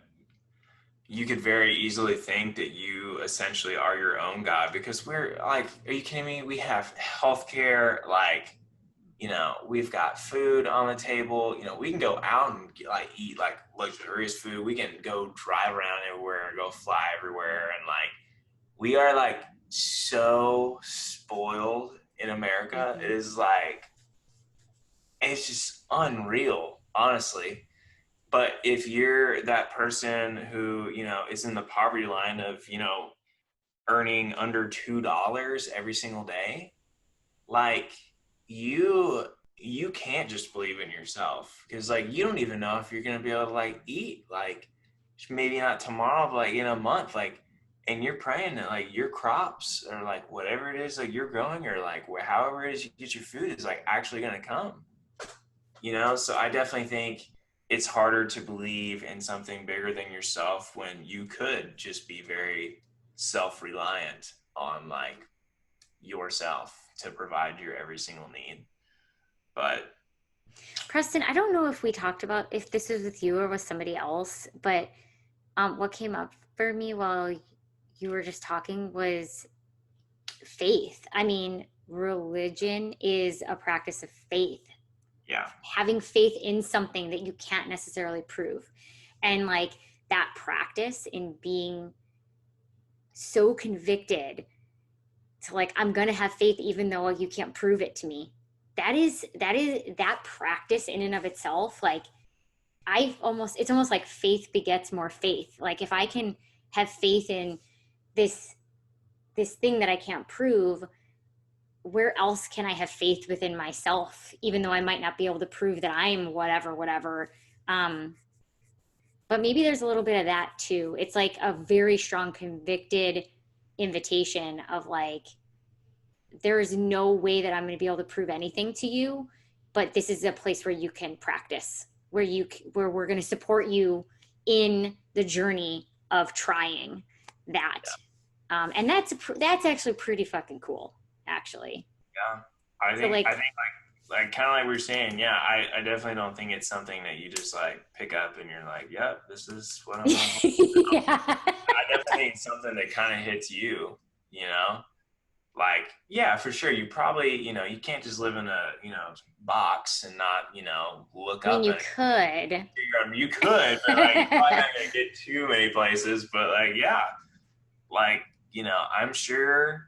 you could very easily think that you essentially are your own God, because we're like, are you kidding me? We have healthcare, like, you know, we've got food on the table, you know, we can go out and eat like luxurious food. We can go drive around everywhere and go fly everywhere. And like, we are like so spoiled in America. It is like, it's just unreal, honestly. But if you're that person who, you know, is in the poverty line of, you know, earning under $2 every single day, like you can't just believe in yourself, because like you don't even know if you're going to be able to like eat, like maybe not tomorrow, but like in a month, like, and you're praying that like your crops or like whatever it is like you're growing, or like however it is you get your food is like actually going to come, you know? So I definitely think it's harder to believe in something bigger than yourself when you could just be very self-reliant on like yourself to provide your every single need. But Preston, I don't know if we talked about if this was with you or with somebody else, but what came up for me while you were just talking was faith. I mean, religion is a practice of faith. yeah, Having faith in something that you can't necessarily prove. And like that practice in being so convicted to like, I'm going to have faith even though you can't prove it to me. That practice in and of itself, like it's almost like faith begets more faith. Like if I can have faith in this thing that I can't prove, where else can I have faith within myself, even though I might not be able to prove that I'm whatever. But maybe there's a little bit of that too. It's like a very strong convicted invitation of like, there is no way that I'm going to be able to prove anything to you, but this is a place where you can practice, where we're going to support you in the journey of trying that. Yeah. And that's actually pretty fucking cool, actually. Yeah. I think like kind of like we were saying, yeah, I definitely don't think it's something that you just like pick up and you're like, yep, this is what I'm doing. Yeah. I definitely think it's something that kind of hits you, you know? Like Yeah, for sure. You probably, you can't just live in a, box and not, look I mean, up you and could. figure out. You could, but like, you're probably not gonna get too many places. But like, yeah, like, I'm sure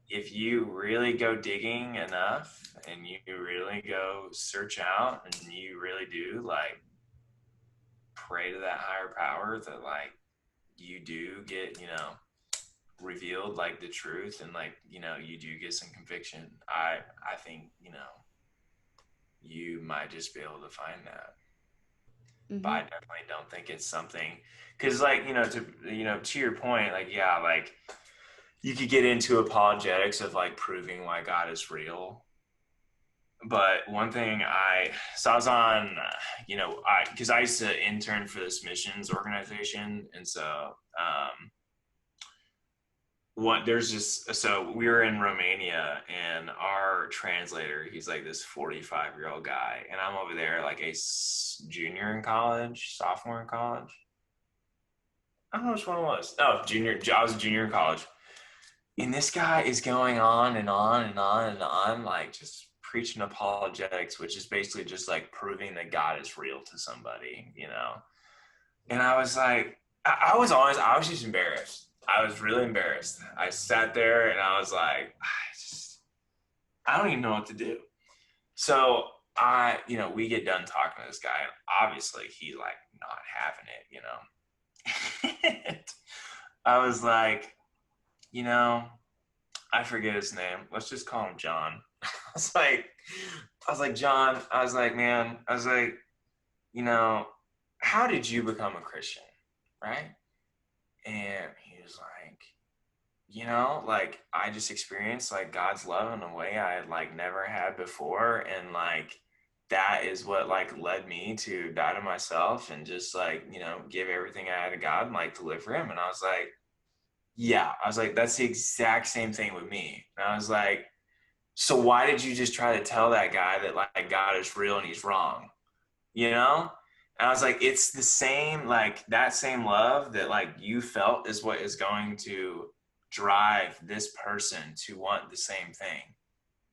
if you really go digging enough and you really go search out and you really do like pray to that higher power, that like you do get, revealed like the truth, and like, you do get some conviction. I think, you might just be able to find that. But I definitely don't think it's something, because like, to your point, like, yeah, like you could get into apologetics of like proving why God is real. But one thing I was on, because I used to intern for this missions organization. And so, so we were in Romania, and our translator, he's like this 45-year-old guy. And I'm over there like a junior in college, sophomore in college. I don't know which one it was. Oh, junior. I was a junior in college. And this guy is going on and on and on and on, like just preaching apologetics, which is basically just like proving that God is real to somebody, And I was like, I was honest, I was just embarrassed. I was really embarrassed. I sat there and I was like, I don't even know what to do. So we get done talking to this guy, and obviously he's like not having it, I was like, I forget his name. Let's just call him John. I was like, John, I was like, man, how did you become a Christian? Right? And he was like, like I just experienced like God's love in a way I had like never had before. And like, that is what like led me to die to myself and just like, give everything I had to God and like to live for him. And I was like, yeah, that's the exact same thing with me. And I was like, so why did you just try to tell that guy that like God is real and he's wrong? And I was like, it's the same, like that same love that like you felt is what is going to drive this person to want the same thing.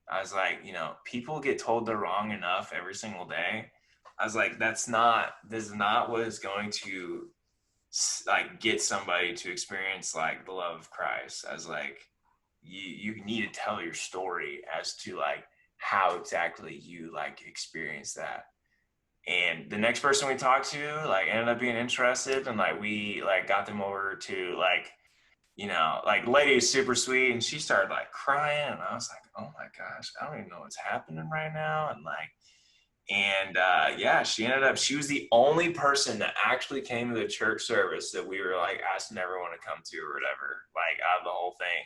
I was like, people get told they're wrong enough every single day. I was like, this is not what is going to like get somebody to experience like the love of Christ. As like, you need to tell your story as to like how exactly you like experience that. And the next person we talked to like ended up being interested, and like we like got them over to like, like lady is super sweet, and she started like crying, and I was like, oh my gosh, I don't even know what's happening right now. And like, yeah, she was the only person that actually came to the church service that we were like asking everyone to come to or whatever, like out of the whole thing.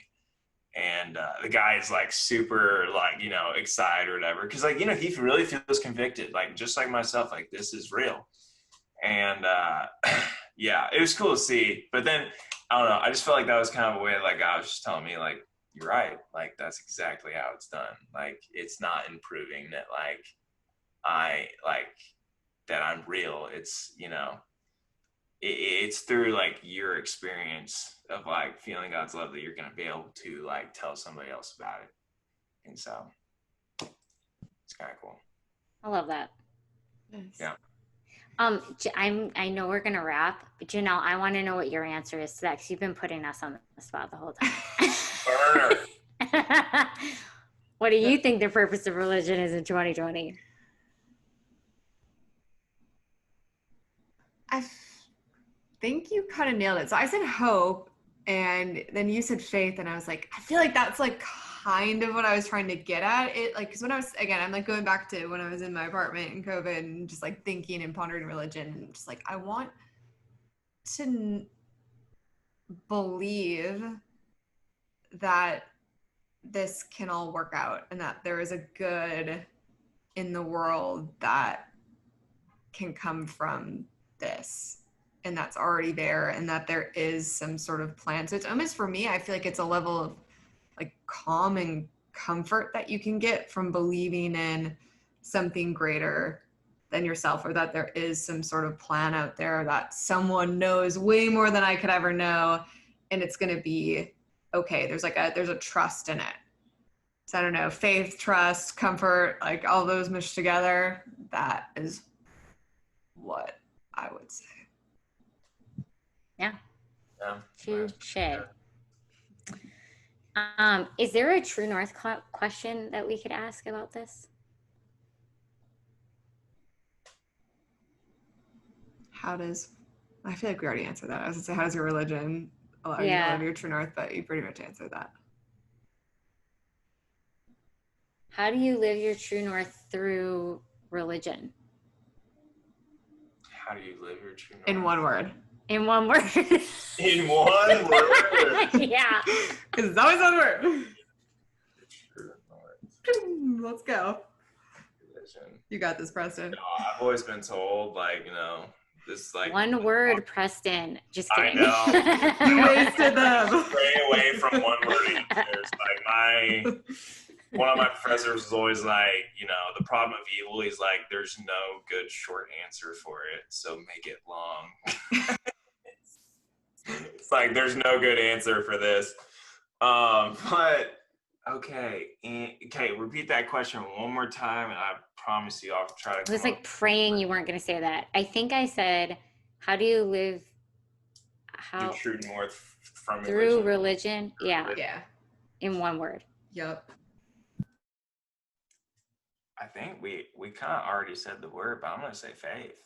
And the guy is like super like, excited or whatever. Cause like, he really feels convicted, like just like myself, like this is real. And yeah, it was cool to see. But then I don't know, I just felt like that was kind of a way like God was just telling me like, you're right. Like that's exactly how it's done. Like it's not improving that like that I'm real. It's, it's through like your experience of like feeling God's love that you're going to be able to like tell somebody else about it. And so it's kind of cool. I love that. Nice. Yeah. I know we're gonna wrap, but Jenell, I want to know what your answer is to that, because you've been putting us on the spot the whole time. Burner. What do you think the purpose of religion is in 2020? I think you kind of nailed it. So I said hope, and then you said faith, and I was like, I feel like that's like kind of what I was trying to get at. It like, because when I was, again, I'm like going back to when I was in my apartment in COVID and just like thinking and pondering religion, and just like I want to believe that this can all work out, and that there is a good in the world that can come from this, and that's already there, and that there is some sort of plan. So it's almost, for me, I feel like it's a level of like calm and comfort that you can get from believing in something greater than yourself, or that there is some sort of plan out there that someone knows way more than I could ever know, and it's going to be okay. There's a trust in it. So I don't know, faith, trust, comfort, like all those mushed together. That is what I would say. Yeah. Yeah. Touche. Is there a true north question that we could ask about this? I feel like we already answered that. I was gonna say, how does your religion allow you to live your true north? But you pretty much answered that. How do you live your true north through religion? How do you live your true north? In one word. In one word. In one word. Yeah. Because it's always one word. True north. Let's go. Religion. You got this, Preston. No, I've always been told, like, you know, this like one word, Preston. Just kidding. I know. You wasted them. Stray away from one word answers. Like one of my professors was always like, you know, the problem of evil. He's like, there's no good short answer for it, so make it long. It's like there's no good answer for this. But okay, repeat that question one more time, and I promise you I'll try to. I was like praying you weren't going to say that. I think I said, how do you live do true north from through religion? Yeah. Yeah. In one word. Yep. I think we kind of already said the word, but I'm going to say faith.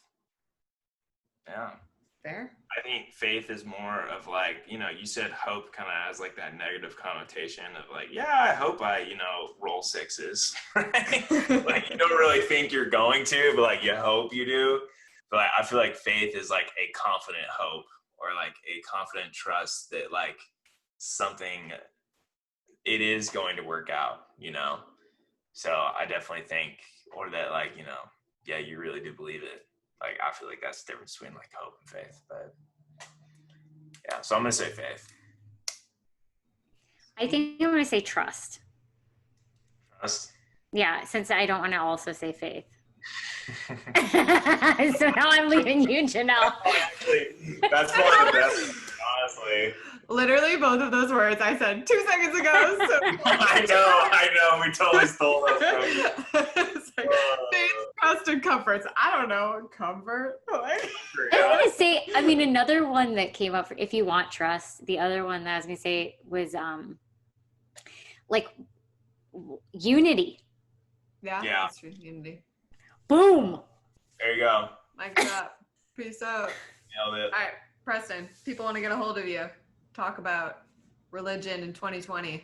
Yeah. Fair. I think faith is more of like, you know, you said hope kind of has like that negative connotation of like, yeah, I hope I, you know, roll sixes. Right? Like you don't really think you're going to, but like you hope you do. But like, I feel like faith is like a confident hope or like a confident trust that like something, it is going to work out, you know? So I definitely think, or that like, you know, yeah, you really do believe it. Like, I feel like that's the difference between like hope and faith, but yeah. So I'm going to say faith. I think I'm going to say trust. Trust? Yeah, since I don't want to also say faith. So now I'm leaving you, Jenell. Actually, that's one of the best, honestly. Literally both of those words I said 2 seconds ago. So. I know. We totally stole those from you. It's like, faith, trust, and comforts. I don't know. Comfort? Like. I was going to say, I mean, another one that came up, if you want trust, the other one that I was going to say was like unity. Yeah. That's true. Unity. Boom. There you go. Mic drop. Peace out. Nailed it. All right, Preston, people want to get a hold of you. Talk about religion in 2020.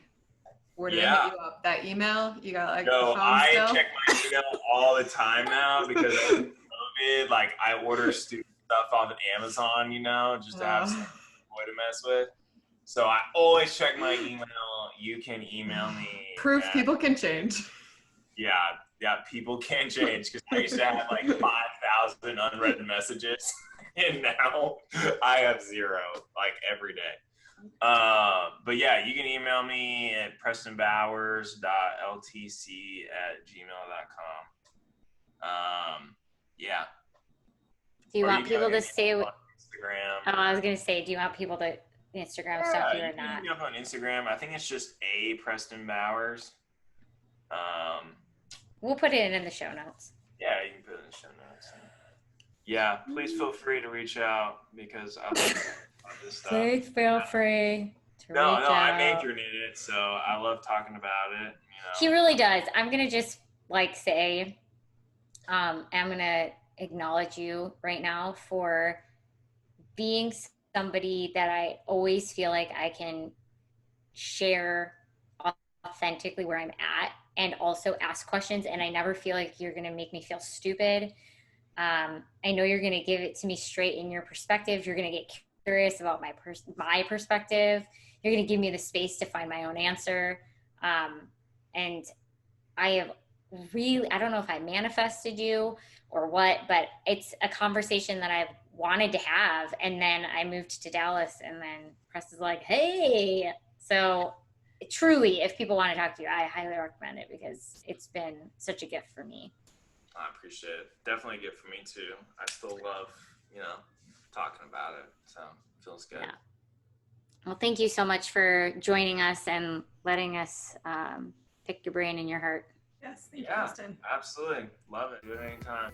Where do they hit you up? That email? You got like the phone still? I check my email all the time now because of COVID. Like I order stupid stuff off of Amazon, you know, just to have some boy to mess with. So I always check my email. You can email me. Proof people can change. Yeah, people can change because I used to have like 5,000 unread messages, and now I have 0 like every day. But yeah, you can email me at prestonbowers.ltc@gmail.com. Yeah. Do you want people to stay with Instagram? Oh, I was gonna say, do you want people to Instagram stuff you or not? Hit me up on Instagram. I think it's just a Preston Bowers. We'll put it in the show notes. Yeah, you can put it in the show notes. Yeah, please feel free to reach out because I love this stuff. Please feel free to reach out. I majored in it, so I love talking about it. You know. He really does. I'm gonna just like say, I'm gonna acknowledge you right now for being somebody that I always feel like I can share authentically where I'm at and also ask questions, and I never feel like you're gonna make me feel stupid. I know you're gonna give it to me straight in your perspective. You're gonna get curious about my perspective. You're gonna give me the space to find my own answer. And I have really, I don't know if I manifested you or what, but it's a conversation that I've wanted to have. And then I moved to Dallas, and then Press is like, hey. So truly, if people want to talk to you, I highly recommend it because it's been such a gift for me. I appreciate it. Definitely a gift for me too. I still love, talking about it. So it feels good. Yeah. Well, thank you so much for joining us and letting us pick your brain and your heart. Yes, thank you, Yeah, Kristen. absolutely. Love it. Do it anytime.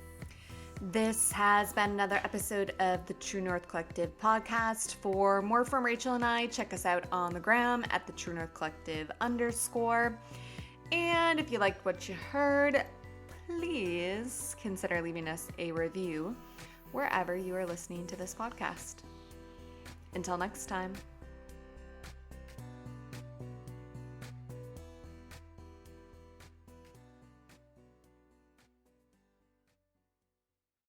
This has been another episode of the True North Collective podcast. For more from Rachel and I, check us out on the gram at the True North Collective _. And if you liked what you heard, please consider leaving us a review wherever you are listening to this podcast. Until next time.